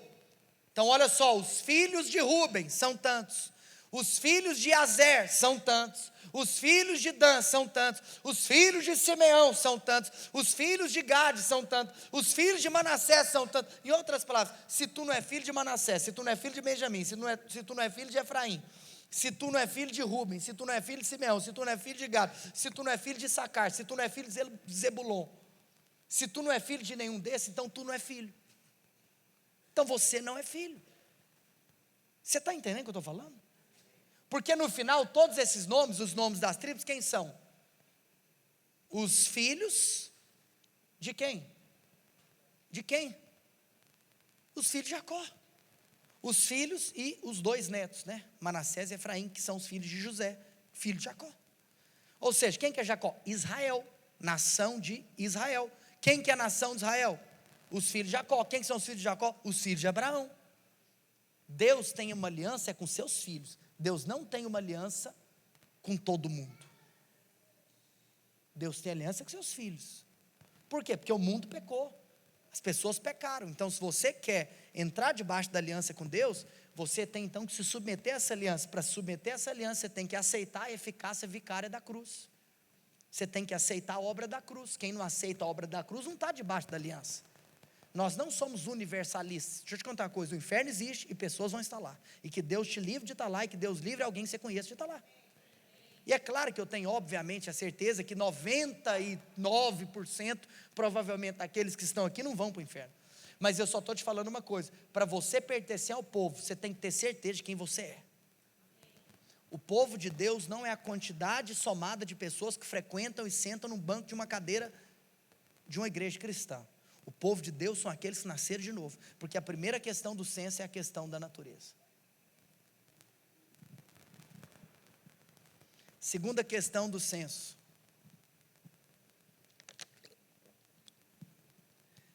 Então olha só, os filhos de Ruben são tantos, os filhos de Azer são tantos, os filhos de Dan são tantos, os filhos de Simeão são tantos, os filhos de Gade são tantos, os filhos de Manassés são tantos. Em outras palavras, se tu não é filho de Manassés, se tu não é filho de Benjamim, se tu não é filho de Efraim, se tu não é filho de Ruben, se tu não é filho de Simeão, se tu não é filho de Gade, se tu não é filho de Issacar, se tu não é filho de Zebulon, se tu não é filho de nenhum desses, então tu não é filho. Então você não é filho. Você está entendendo o que eu estou falando? Porque no final, todos esses nomes, os nomes das tribos, quem são? Os filhos de quem? De quem? Os filhos de Jacó. Os filhos e os dois netos, né? Manassés e Efraim, que são os filhos de José, filho de Jacó. Ou seja, quem que é Jacó? Israel, nação de Israel. Quem que é a nação de Israel? Os filhos de Jacó. Quem que são os filhos de Jacó? Os filhos de Abraão. Deus tem uma aliança com seus filhos. Deus não tem uma aliança com todo mundo. Deus tem aliança com seus filhos. Por quê? Porque o mundo pecou. As pessoas pecaram. Então, se você quer entrar debaixo da aliança com Deus, você tem então que se submeter a essa aliança. Para se submeter a essa aliança, você tem que aceitar a eficácia vicária da cruz. Você tem que aceitar a obra da cruz. Quem não aceita a obra da cruz não está debaixo da aliança. Nós não somos universalistas. Deixa eu te contar uma coisa: o inferno existe e pessoas vão estar lá. E que Deus te livre de estar lá, e que Deus livre alguém que você conheça de estar lá. E é claro que eu tenho, obviamente, a certeza que 99% provavelmente daqueles que estão aqui não vão para o inferno. Mas eu só estou te falando uma coisa: para você pertencer ao povo, você tem que ter certeza de quem você é. O povo de Deus não é a quantidade somada de pessoas que frequentam e sentam no banco de uma cadeira de uma igreja cristã. O povo de Deus são aqueles que nasceram de novo, porque a primeira questão do censo é a questão da natureza. Segunda questão do censo.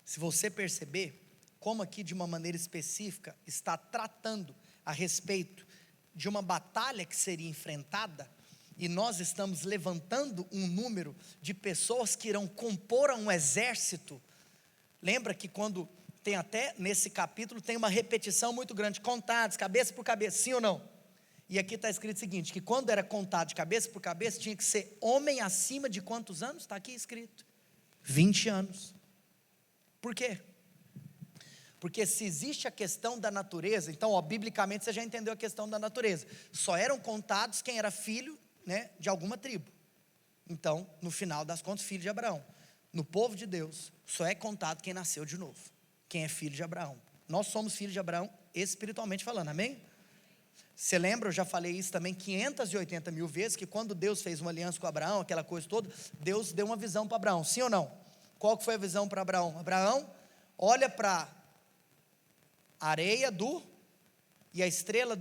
Se você perceber, como aqui de uma maneira específica está tratando a respeito de uma batalha que seria enfrentada, e nós estamos levantando um número de pessoas que irão compor um exército. Lembra que quando tem até nesse capítulo, tem uma repetição muito grande, contados, cabeça por cabeça, sim ou não? E aqui está escrito o seguinte, que quando era contado de cabeça por cabeça, tinha que ser homem acima de quantos anos? Está aqui escrito, 20 anos. Por quê? Porque se existe a questão da natureza, então, ó, biblicamente você já entendeu a questão da natureza. Só eram contados quem era filho, né, de alguma tribo. Então, no final das contas, filho de Abraão. No povo de Deus, só é contado quem nasceu de novo, quem é filho de Abraão. Nós somos filhos de Abraão, espiritualmente falando, amém? Você lembra, eu já falei isso também 580 mil vezes, que quando Deus fez uma aliança com Abraão, aquela coisa toda, Deus deu uma visão para Abraão, sim ou não? Qual que foi a visão para Abraão? Abraão, olha para a areia e a estrela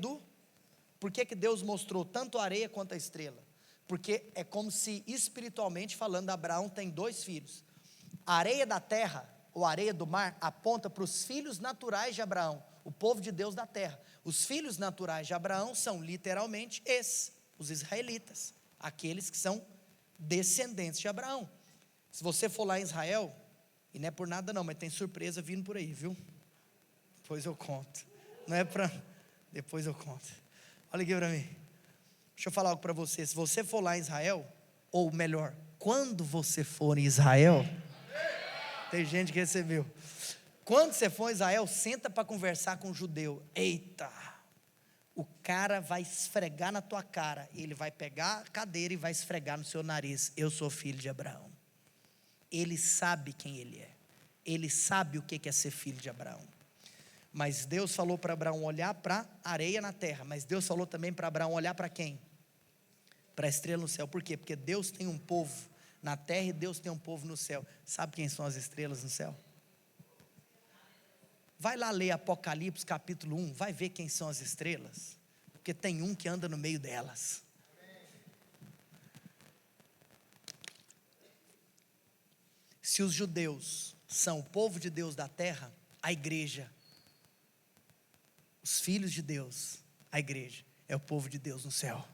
Por que Deus mostrou tanto a areia quanto a estrela? Porque é como se espiritualmente falando, Abraão tem 2 filhos. A areia da terra, ou a areia do mar, aponta para os filhos naturais de Abraão, o povo de Deus da terra. Os filhos naturais de Abraão são literalmente os israelitas, aqueles que são descendentes de Abraão. Se você for lá em Israel, e não é por nada não, mas tem surpresa vindo por aí, viu? Depois eu conto. Não é para... Depois eu conto. Olha aqui para mim. Deixa eu falar algo para você. Se você for lá em Israel, ou melhor, quando você for em Israel, tem gente que recebeu. Quando você for em Israel, senta para conversar com um judeu. Eita, o cara vai esfregar na tua cara. Ele vai pegar a cadeira e vai esfregar no seu nariz. Eu sou filho de Abraão. Ele sabe quem ele é. Ele sabe o que é ser filho de Abraão. Mas Deus falou para Abraão olhar para a areia na terra. Mas Deus falou também para Abraão olhar para quem? Para a estrela no céu. Por quê? Porque Deus tem um povo na terra e Deus tem um povo no céu. Sabe quem são as estrelas no céu? Vai lá ler Apocalipse capítulo 1. Vai ver quem são as estrelas. Porque tem um que anda no meio delas. Se os judeus são o povo de Deus da terra, a igreja, os filhos de Deus, a igreja, é o povo de Deus no céu.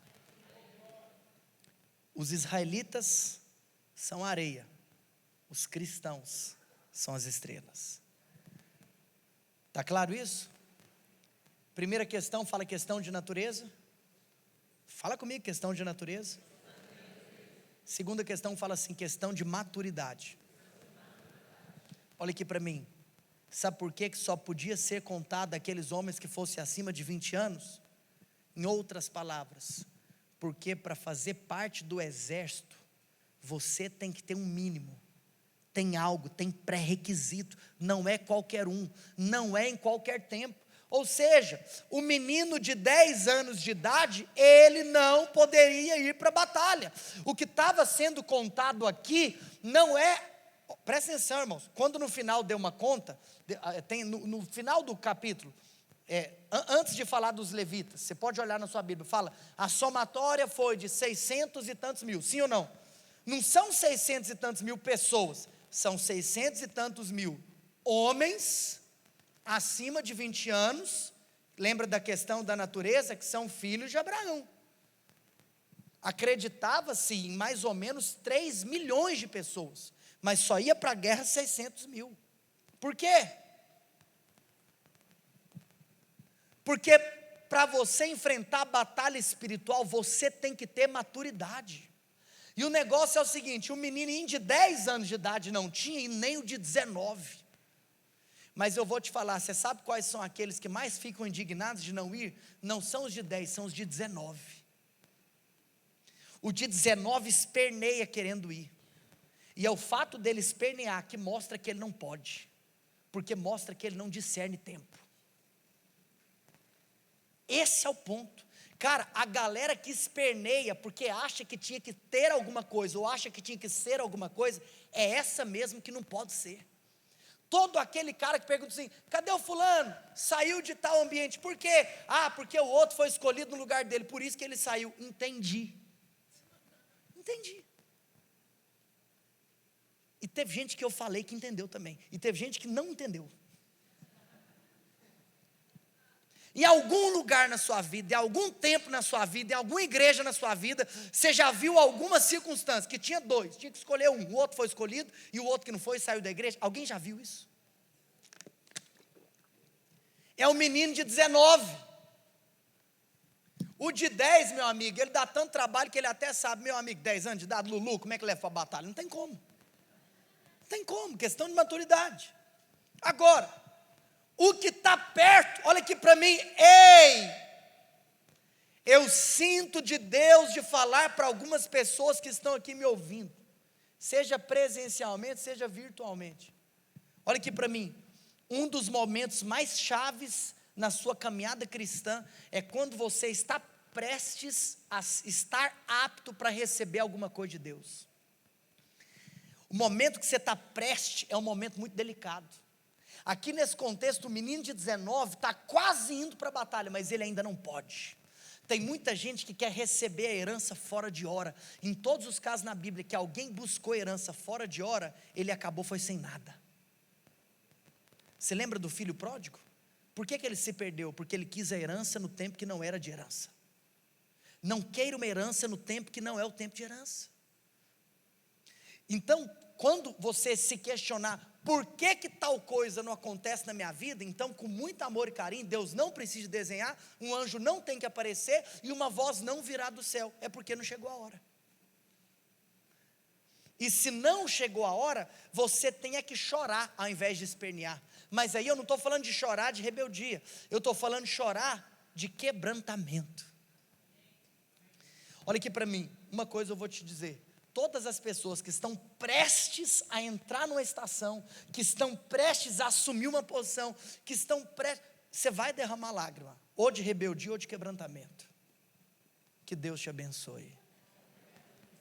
Os israelitas são a areia, os cristãos são as estrelas. Está claro isso? Primeira questão, fala questão de natureza. Fala comigo, questão de natureza. Segunda questão, fala assim, questão de maturidade. Olha aqui para mim. Sabe por que só podia ser contado aqueles homens que fossem acima de 20 anos? Em outras palavras, porque para fazer parte do exército, você tem que ter um mínimo. Tem algo, tem pré-requisito. Não é qualquer um, não é em qualquer tempo. Ou seja, o menino de 10 anos de idade, ele não poderia ir para a batalha. O que estava sendo contado aqui não é... Presta atenção, irmãos, quando no final deu uma conta, no final do capítulo, antes de falar dos levitas, você pode olhar na sua Bíblia, fala, a somatória foi de 600 e tantos mil, sim ou não? Não são 600 e tantos mil pessoas, são 600 e tantos mil homens, acima de 20 anos, lembra da questão da natureza, que são filhos de Abraão. Acreditava-se em mais ou menos 3 milhões de pessoas, mas só ia para a guerra 600 mil. Por quê? Porque para você enfrentar a batalha espiritual, você tem que ter maturidade. E o negócio é o seguinte, o menininho de 10 anos de idade não tinha, e nem o de 19. Mas eu vou te falar, você sabe quais são aqueles que mais ficam indignados de não ir? Não são os de 10, são os de 19. O de 19 esperneia querendo ir. E é o fato dele espernear que mostra que ele não pode. Porque mostra que ele não discerne tempo. Esse é o ponto. Cara, a galera que esperneia porque acha que tinha que ter alguma coisa, ou acha que tinha que ser alguma coisa, é essa mesmo que não pode ser. Todo aquele cara que pergunta assim, cadê o fulano? Saiu de tal ambiente, por quê? Ah, porque o outro foi escolhido no lugar dele, por isso que ele saiu. Entendi. E teve gente que eu falei que entendeu também, e teve gente que não entendeu. Em algum lugar na sua vida, em algum tempo na sua vida, em alguma igreja na sua vida, você já viu alguma circunstância que tinha 2, tinha que escolher um, o outro foi escolhido e o outro que não foi saiu da igreja? Alguém já viu isso? É um menino de 19. O de 10, meu amigo, ele dá tanto trabalho que ele até sabe, meu amigo, 10 anos de idade, Lulu, como é que leva para a batalha? Não tem como. Não tem como, questão de maturidade. Agora, o que está perto, olha aqui para mim, ei, eu sinto de Deus de falar para algumas pessoas que estão aqui me ouvindo, seja presencialmente, seja virtualmente. Olha aqui para mim, um dos momentos mais chaves na sua caminhada cristã é quando você está prestes a estar apto para receber alguma coisa de Deus. O momento que você está prestes é um momento muito delicado. Aqui nesse contexto, o menino de 19 está quase indo para a batalha, mas ele ainda não pode. Tem muita gente que quer receber a herança fora de hora. Em todos os casos na Bíblia que alguém buscou herança fora de hora, ele acabou foi sem nada. Você lembra do filho pródigo? Por que ele se perdeu? Porque ele quis a herança no tempo que não era de herança. Não queira uma herança no tempo que não é o tempo de herança. Então, quando você se questionar, por que tal coisa não acontece na minha vida? Então, com muito amor e carinho, Deus não precisa desenhar, um anjo não tem que aparecer e uma voz não virá do céu. É porque não chegou a hora. E se não chegou a hora, você tem que chorar ao invés de espernear. Mas aí eu não estou falando de chorar de rebeldia, eu estou falando de chorar de quebrantamento. Olha aqui para mim, uma coisa eu vou te dizer. Todas as pessoas que estão prestes a entrar numa estação, que estão prestes a assumir uma posição, que estão prestes, você vai derramar lágrima, ou de rebeldia ou de quebrantamento. Que Deus te abençoe.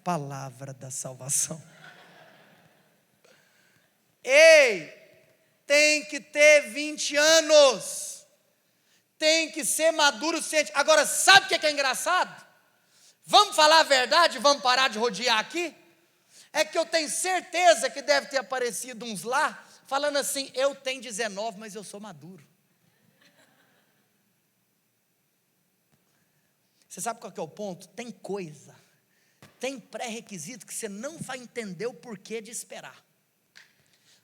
Palavra da salvação. Ei, tem que ter 20 anos, tem que ser maduro o suficiente. Agora, sabe o que é engraçado? Vamos falar a verdade, vamos parar de rodear aqui? É que eu tenho certeza que deve ter aparecido uns lá, falando assim, eu tenho 19, mas eu sou maduro. Você sabe qual que é o ponto? Tem coisa, tem pré-requisito que você não vai entender o porquê de esperar.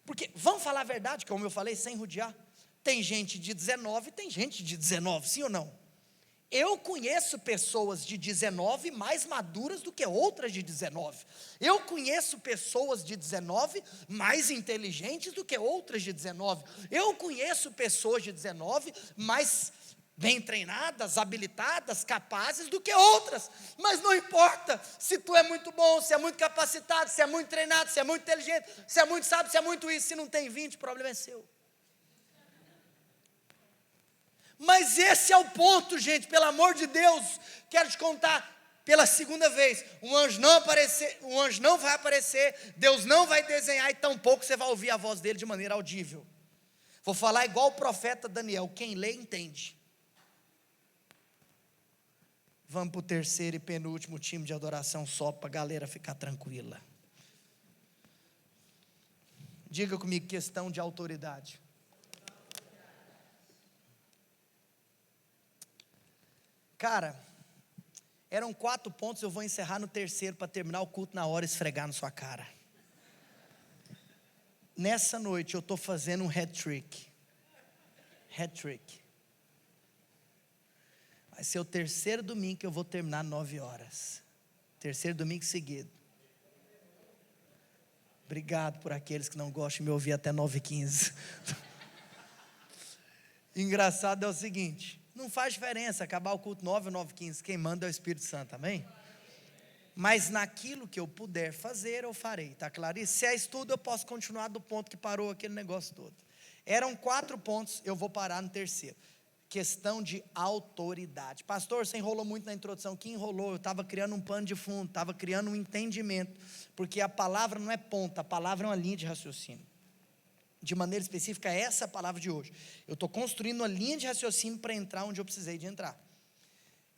Porque, vamos falar a verdade, como eu falei, sem rodear, tem gente de 19 e tem gente de 19, sim ou não? Eu conheço pessoas de 19 mais maduras do que outras de 19. Eu conheço pessoas de 19 mais inteligentes do que outras de 19. Eu conheço pessoas de 19 mais bem treinadas, habilitadas, capazes do que outras. Mas não importa se tu é muito bom, se é muito capacitado, se é muito treinado, se é muito inteligente, se é muito sábio, se é muito isso. Se não tem 20, o problema é seu. Mas esse é o ponto, gente, pelo amor de Deus, quero te contar pela segunda vez, um anjo não vai aparecer, Deus não vai desenhar e tampouco você vai ouvir a voz dele de maneira audível. Vou falar igual o profeta Daniel, quem lê entende. Vamos para o terceiro e penúltimo time de adoração só para a galera ficar tranquila. Diga comigo, questão de autoridade. Cara, eram 4 pontos, eu vou encerrar no terceiro para terminar o culto na hora e esfregar na sua cara. Nessa noite eu estou fazendo um hat-trick. Hat-trick. Vai ser o terceiro domingo que eu vou terminar 9 horas. Terceiro domingo seguido. Obrigado por aqueles que não gostam de me ouvir até 9h15. Engraçado é o seguinte, não faz diferença acabar o culto 9 ou 9h15, quem manda é o Espírito Santo, amém? Mas naquilo que eu puder fazer, eu farei, está claro? E se é estudo, eu posso continuar do ponto que parou aquele negócio todo. Eram 4 pontos, eu vou parar no terceiro. Questão de autoridade. Pastor, você enrolou muito na introdução. Que enrolou? Eu estava criando um pano de fundo, estava criando um entendimento, porque a palavra não é ponta, a palavra é uma linha de raciocínio. De maneira específica, essa é a palavra de hoje. Eu estou construindo uma linha de raciocínio para entrar onde eu precisei de entrar.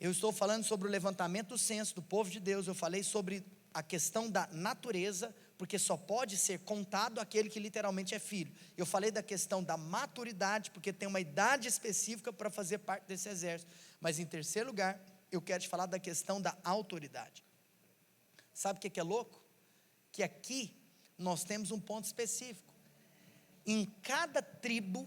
Eu estou falando sobre o levantamento do censo do povo de Deus. Eu falei sobre a questão da natureza, porque só pode ser contado aquele que literalmente é filho. Eu falei da questão da maturidade, porque tem uma idade específica para fazer parte desse exército. Mas em terceiro lugar, eu quero te falar da questão da autoridade. Sabe o que é louco? Que aqui nós temos um ponto específico. Em cada tribo,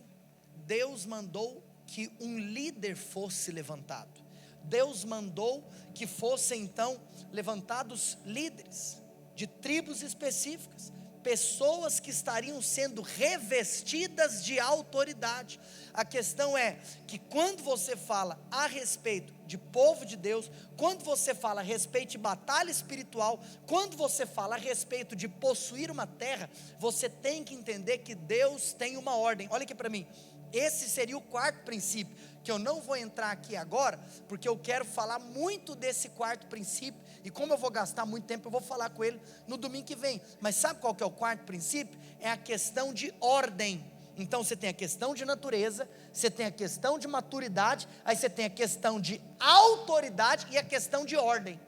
Deus mandou que um líder fosse levantado. Deus mandou que fossem então levantados líderes de tribos específicas. pessoas que estariam sendo revestidas de autoridade. A questão é que quando você fala a respeito de povo de Deus, quando você fala a respeito de batalha espiritual, quando você fala a respeito de possuir uma terra, você tem que entender que Deus tem uma ordem. Olha aqui para mim, esse seria o quarto princípio, que eu não vou entrar aqui agora, porque eu quero falar muito desse quarto princípio, e como eu vou gastar muito tempo, eu vou falar com ele no domingo que vem. Mas sabe qual que é o quarto princípio? É a questão de ordem. Então você tem a questão de natureza, você tem a questão de maturidade, aí você tem a questão de autoridade e a questão de ordem.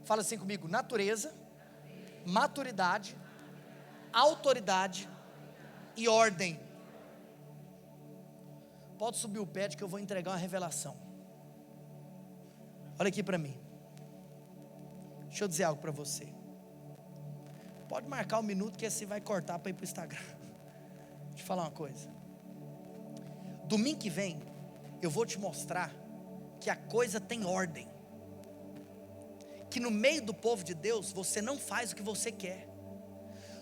Fala assim comigo: natureza, maturidade, autoridade e ordem. Pode subir o pé que eu vou entregar uma revelação. Olha aqui para mim. Deixa eu dizer algo para você. Pode marcar um minuto que esse vai cortar para ir para o Instagram. Deixa eu falar uma coisa. Domingo que vem eu vou te mostrar que a coisa tem ordem. Que no meio do povo de Deus você não faz o que você quer.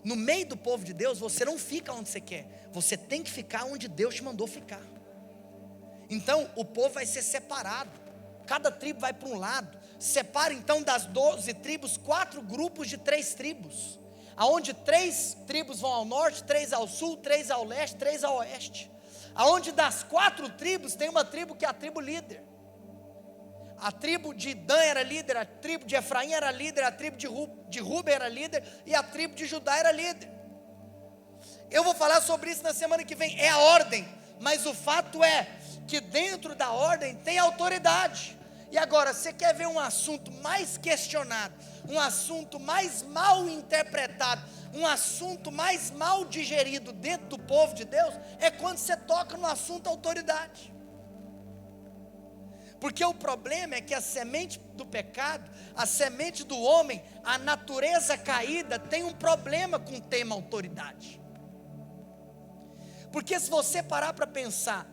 No meio do povo de Deus você não fica onde você quer. Você tem que ficar onde Deus te mandou ficar. Então o povo vai ser separado. Cada tribo vai para um lado. Separa então das 12 tribos 4 grupos de 3 tribos. Aonde 3 tribos vão ao norte, 3 ao sul, 3 ao leste, 3 ao oeste. Aonde das 4 tribos tem uma tribo que é a tribo líder. A tribo de Dan era líder, a tribo de Efraim era líder, a tribo de Ruben era líder e a tribo de Judá era líder. Eu vou falar sobre isso na semana que vem. É a ordem, mas o fato é que dentro da ordem tem autoridade. E agora, você quer ver um assunto mais questionado, um assunto mais mal interpretado, um assunto mais mal digerido dentro do povo de Deus? É quando você toca no assunto autoridade. Porque o problema é que a semente do pecado, a semente do homem, a natureza caída tem um problema com o tema autoridade. Porque se você parar para pensar,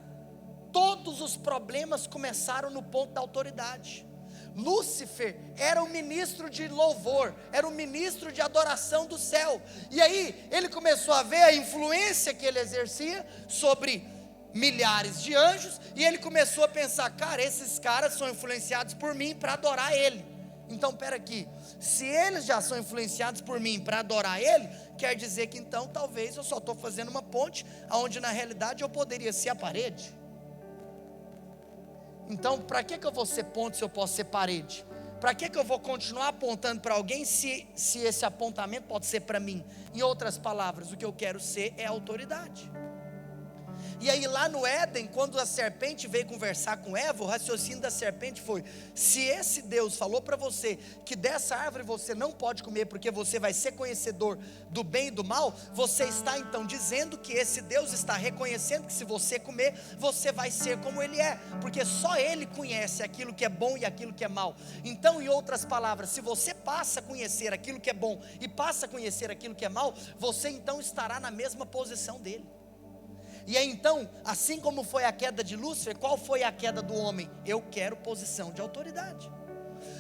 todos os problemas começaram no ponto da autoridade. Lúcifer era o ministro de louvor, era o ministro de adoração do céu. E aí ele começou a ver a influência que ele exercia sobre milhares de anjos, e ele começou a pensar: cara, esses caras são influenciados por mim para adorar ele. Então espera aqui, se eles já são influenciados por mim para adorar ele, quer dizer que então talvez eu só estou fazendo uma ponte, onde na realidade eu poderia ser a parede. Então para que eu vou ser ponte se eu posso ser parede? Para que eu vou continuar apontando para alguém se esse apontamento pode ser para mim? Em outras palavras, o que eu quero ser é autoridade. E aí lá no Éden, quando a serpente veio conversar com Eva, o raciocínio da serpente foi: se esse Deus falou para você que dessa árvore você não pode comer porque você vai ser conhecedor do bem e do mal, você está então dizendo que esse Deus está reconhecendo que se você comer, você vai ser como ele é, porque só ele conhece aquilo que é bom e aquilo que é mal. Então, em outras palavras, se você passa a conhecer aquilo que é bom e passa a conhecer aquilo que é mal, você então estará na mesma posição dele. E aí então, assim como foi a queda de Lúcifer, qual foi a queda do homem? Eu quero posição de autoridade.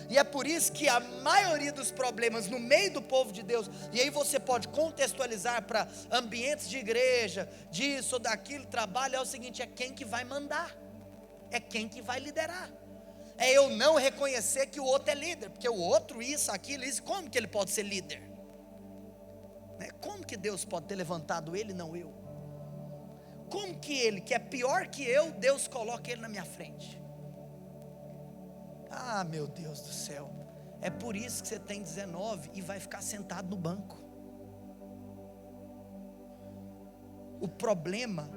E é por isso que a maioria dos problemas no meio do povo de Deus, e aí você pode contextualizar para ambientes de igreja, disso ou daquilo, trabalho, é o seguinte: é quem que vai mandar, é quem que vai liderar. É eu não reconhecer que o outro é líder, porque o outro isso, aquilo, isso, como que ele pode ser líder? Como que Deus pode ter levantado ele e não eu? Como que ele, que é pior que eu, Deus coloca ele na minha frente? Ah, meu Deus do céu. É por isso que você tem 19 e vai ficar sentado no banco. O problema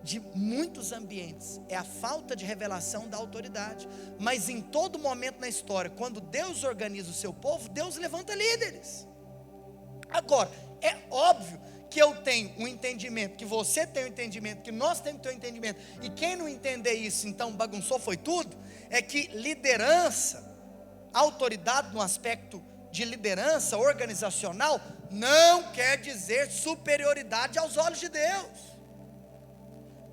de muitos ambientes é a falta de revelação da autoridade. Mas em todo momento na história, quando Deus organiza o seu povo, Deus levanta líderes. Agora, é óbvio que eu tenho um entendimento, que você tem um entendimento, que nós temos que ter um entendimento, e quem não entender isso, então bagunçou, foi tudo. É que liderança, autoridade no aspecto de liderança organizacional, não quer dizer superioridade aos olhos de Deus.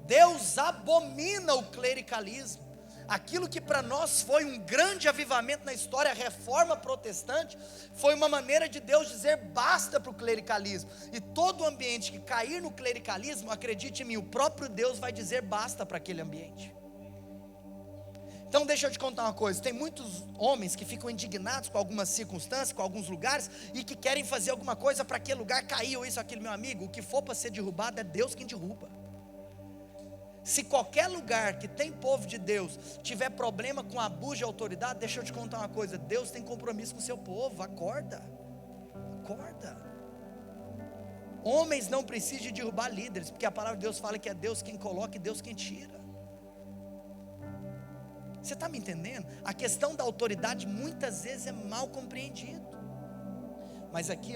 Deus abomina o clericalismo. aquilo que para nós foi um grande avivamento na história, a reforma protestante, foi uma maneira de Deus dizer basta para o clericalismo. E todo ambiente que cair no clericalismo, acredite em mim, o próprio Deus vai dizer basta para aquele ambiente. Então deixa eu te contar uma coisa, tem muitos homens que ficam indignados com algumas circunstâncias, com alguns lugares, e que querem fazer alguma coisa para aquele lugar cair, ou isso, aquele. Meu amigo, o que for para ser derrubado é Deus quem derruba. Se qualquer lugar que tem povo de Deus tiver problema com abuso de autoridade, deixa eu te contar uma coisa, Deus tem compromisso com o seu povo, acorda. Homens não precisam de derrubar líderes, porque a palavra de Deus fala que é Deus quem coloca e Deus quem tira. Você está me entendendo? A questão da autoridade muitas vezes é mal compreendido. Mas aqui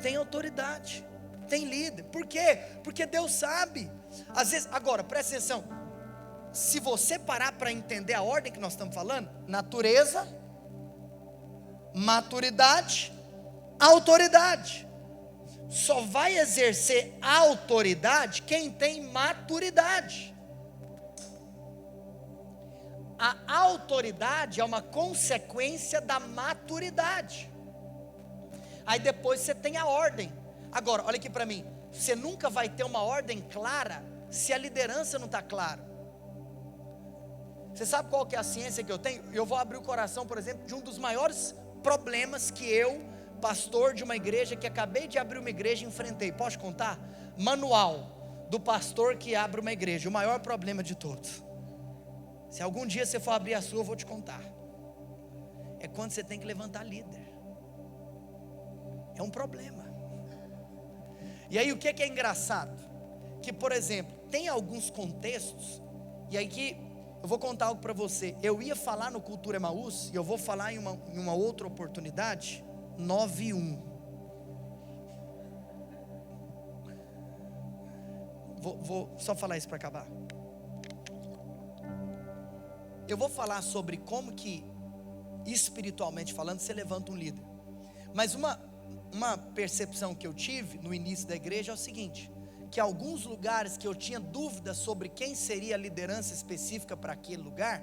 tem autoridade, tem líder. Por quê? Porque Deus sabe. Às vezes, agora, presta atenção. Se você parar para entender a ordem que nós estamos falando, natureza, maturidade, autoridade. Só vai exercer autoridade quem tem maturidade. A autoridade é uma consequência da maturidade. Aí depois você tem a ordem. Agora, olha aqui para mim. Você nunca vai ter uma ordem clara se a liderança não está clara. Você sabe qual que é a ciência que eu tenho? Eu vou abrir o coração, por exemplo, de um dos maiores problemas que eu, pastor de uma igreja, que acabei de abrir uma igreja, enfrentei. Posso contar? Manual do pastor que abre uma igreja. O maior problema de todos. Se algum dia você for abrir a sua, eu vou te contar. É quando você tem que levantar líder. É um problema. E aí o que é engraçado? Que, por exemplo, tem alguns contextos, e aí que eu vou contar algo para você. Eu ia falar no Cultura Emaús, e eu vou falar em uma outra oportunidade, 9:1. Vou só falar isso para acabar. Eu vou falar sobre como que, espiritualmente falando, você levanta um líder. Mas uma percepção que eu tive no início da igreja é o seguinte, que alguns lugares que eu tinha dúvida sobre quem seria a liderança específica para aquele lugar,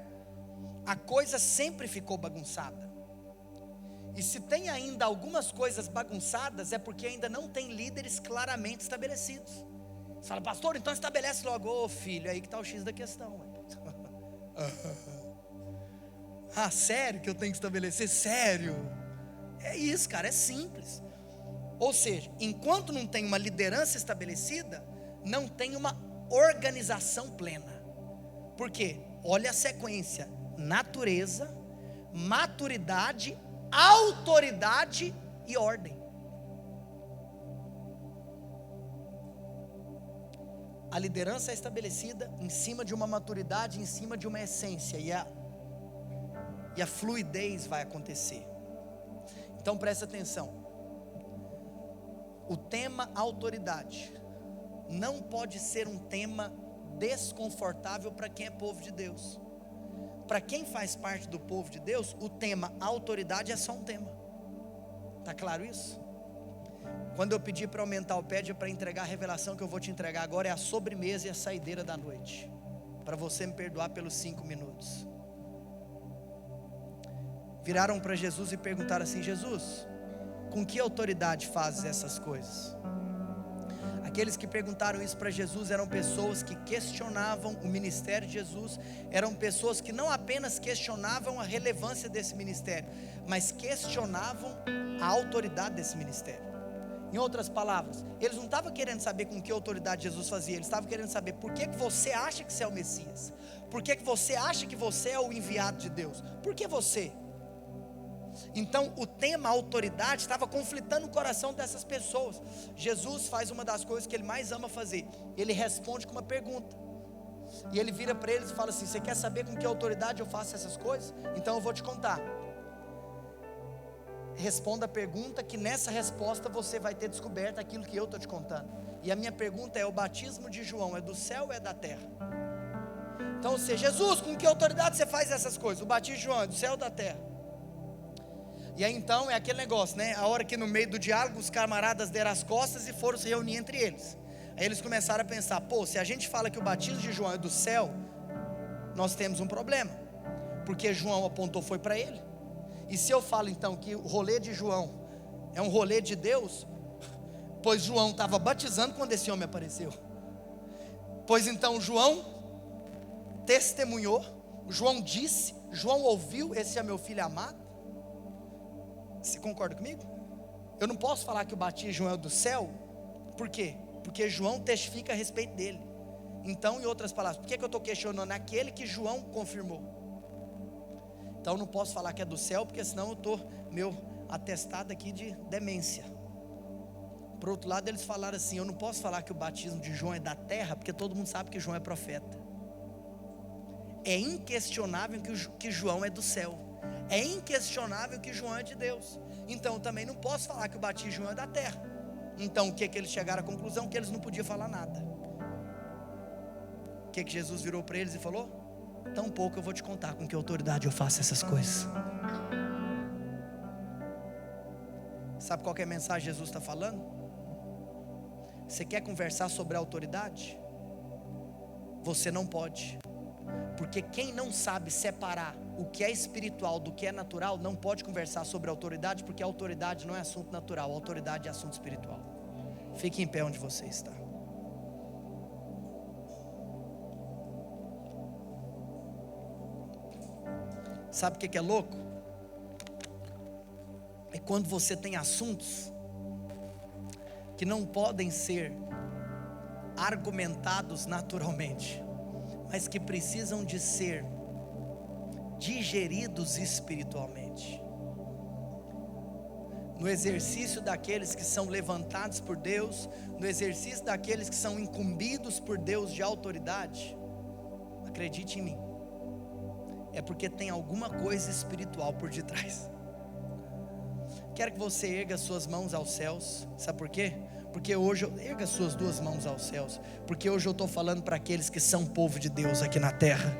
a coisa sempre ficou bagunçada. E se tem ainda algumas coisas bagunçadas, é porque ainda não tem líderes claramente estabelecidos. Você fala, pastor, então estabelece logo. Ô filho, aí que está o X da questão. Ah, sério que eu tenho que estabelecer? Sério? É isso, cara, é simples. Ou seja, enquanto não tem uma liderança estabelecida, não tem uma organização plena. Por quê? Olha a sequência: natureza, maturidade, autoridade e ordem. A liderança é estabelecida em cima de uma maturidade, em cima de uma essência, e a fluidez vai acontecer. Então presta atenção. O tema autoridade não pode ser um tema desconfortável para quem é povo de Deus. Para quem faz parte do povo de Deus, o tema autoridade é só um tema. Está claro isso? Quando eu pedi para aumentar o pede para entregar a revelação que eu vou te entregar agora, é a sobremesa e a saideira da noite, para você me perdoar pelos 5 minutos. Viraram para Jesus e perguntaram assim: Jesus, com que autoridade fazes essas coisas? Aqueles que perguntaram isso para Jesus eram pessoas que questionavam o ministério de Jesus, eram pessoas que não apenas questionavam a relevância desse ministério, mas questionavam a autoridade desse ministério. Em outras palavras, eles não estavam querendo saber com que autoridade Jesus fazia, eles estavam querendo saber por que você acha que você é o Messias, por que você acha que você é o enviado de Deus, por que você? Então o tema autoridade estava conflitando o coração dessas pessoas. Jesus faz uma das coisas que ele mais ama fazer, ele responde com uma pergunta, e ele vira para eles e fala assim: você quer saber com que autoridade eu faço essas coisas? Então eu vou te contar. Responda a pergunta, que nessa resposta você vai ter descoberto aquilo que eu estou te contando. E a minha pergunta é: o batismo de João é do céu ou é da terra? Então você, Jesus, com que autoridade você faz essas coisas? O batismo de João é do céu ou da terra? E aí então é aquele negócio, né? A hora que no meio do diálogo os camaradas deram as costas e foram se reunir entre eles. Aí eles começaram a pensar: pô, se a gente fala que o batismo de João é do céu, nós temos um problema, porque João apontou foi para ele. E se eu falo então que o rolê de João é um rolê de Deus, pois João estava batizando quando esse homem apareceu, pois então João testemunhou, João disse, João ouviu, esse é meu filho amado. Você concorda comigo? Eu não posso falar que o batismo de João é do céu. Por quê? Porque João testifica a respeito dele. Então, em outras palavras, por que eu estou questionando aquele que João confirmou? Então eu não posso falar que é do céu, porque senão eu estou meu atestado aqui de demência. Por outro lado, eles falaram assim: eu não posso falar que o batismo de João é da terra, porque todo mundo sabe que João é profeta. É inquestionável que João é do céu. É inquestionável que João é de Deus. Então eu também não posso falar que o batismo de João é da terra. Então o que eles chegaram à conclusão? Que eles não podiam falar nada. O que Jesus virou para eles e falou? Tão pouco eu vou te contar com que autoridade eu faço essas coisas. Sabe qual que é a mensagem que Jesus está falando? Você quer conversar sobre a autoridade? Você não pode. Porque quem não sabe separar o que é espiritual do que é natural, não pode conversar sobre autoridade, porque a autoridade não é assunto natural, a autoridade é assunto espiritual. Fique em pé onde você está. Sabe o que é louco? É quando você tem assuntos que não podem ser argumentados naturalmente, mas que precisam de ser digeridos espiritualmente. No exercício daqueles que são levantados por Deus, no exercício daqueles que são incumbidos por Deus de autoridade, acredite em mim, é porque tem alguma coisa espiritual por detrás. Quero que você erga suas mãos aos céus. Sabe por quê? Porque hoje, erga suas duas mãos aos céus, porque hoje eu estou falando para aqueles que são povo de Deus aqui na terra.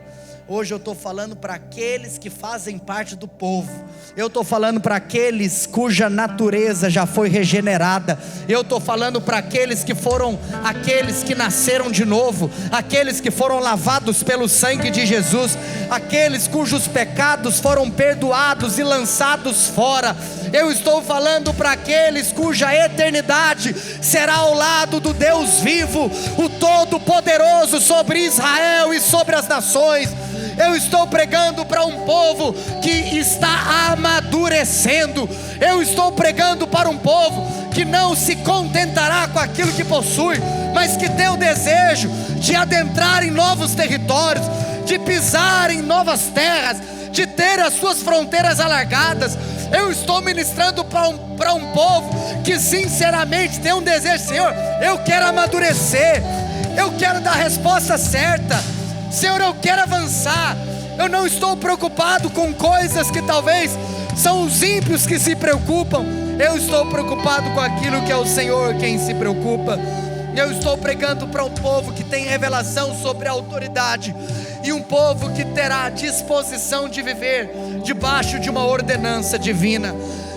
Hoje eu estou falando para aqueles que fazem parte do povo. Eu estou falando para aqueles cuja natureza já foi regenerada. Eu estou falando para aqueles que foram, aqueles que nasceram de novo, aqueles que foram lavados pelo sangue de Jesus, aqueles cujos pecados foram perdoados e lançados fora. Eu estou falando para aqueles cuja eternidade será ao lado do Deus vivo, o Todo-Poderoso sobre Israel e sobre as nações. Eu estou pregando para um povo que está amadurecendo. Eu estou pregando para um povo que não se contentará com aquilo que possui, mas que tem o desejo de adentrar em novos territórios, de pisar em novas terras, de ter as suas fronteiras alargadas. Eu estou ministrando para um povo que sinceramente tem um desejo: Senhor, eu quero amadurecer, eu quero dar a resposta certa, Senhor, eu quero avançar. Eu não estou preocupado com coisas que talvez são os ímpios que se preocupam. Eu estou preocupado com aquilo que é o Senhor quem se preocupa. Eu estou pregando para um povo que tem revelação sobre a autoridade, e um povo que terá disposição de viver debaixo de uma ordenança divina.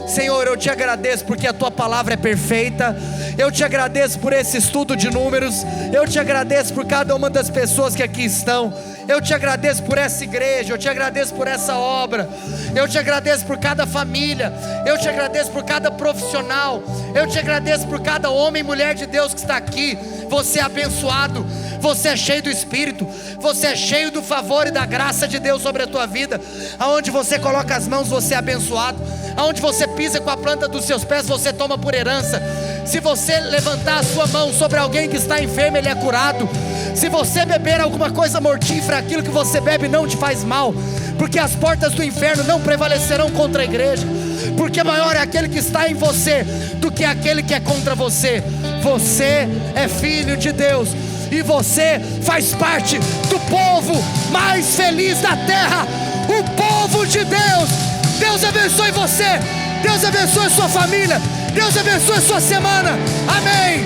Senhor, eu te agradeço porque a tua palavra é perfeita. Eu te agradeço por esse estudo de números. Eu te agradeço por cada uma das pessoas que aqui estão. Eu te agradeço por essa igreja. Eu te agradeço por essa obra. Eu te agradeço por cada família. Eu te agradeço por cada profissional. Eu te agradeço por cada homem e mulher de Deus que está aqui. Você é abençoado. Você é cheio do Espírito. Você é cheio do favor e da graça de Deus sobre a tua vida. Aonde você coloca as mãos, você é abençoado. Aonde você pisa com a planta dos seus pés, você toma por herança. Se você levantar a sua mão sobre alguém que está enfermo, ele é curado. Se você beber alguma coisa mortífera, aquilo que você bebe não te faz mal, porque as portas do inferno não prevalecerão contra a igreja, porque maior é aquele que está em você do que aquele que é contra você. Você é filho de Deus, e você faz parte do povo mais feliz da terra, o povo de Deus. Deus abençoe você, Deus abençoe sua família, Deus abençoe sua semana, amém.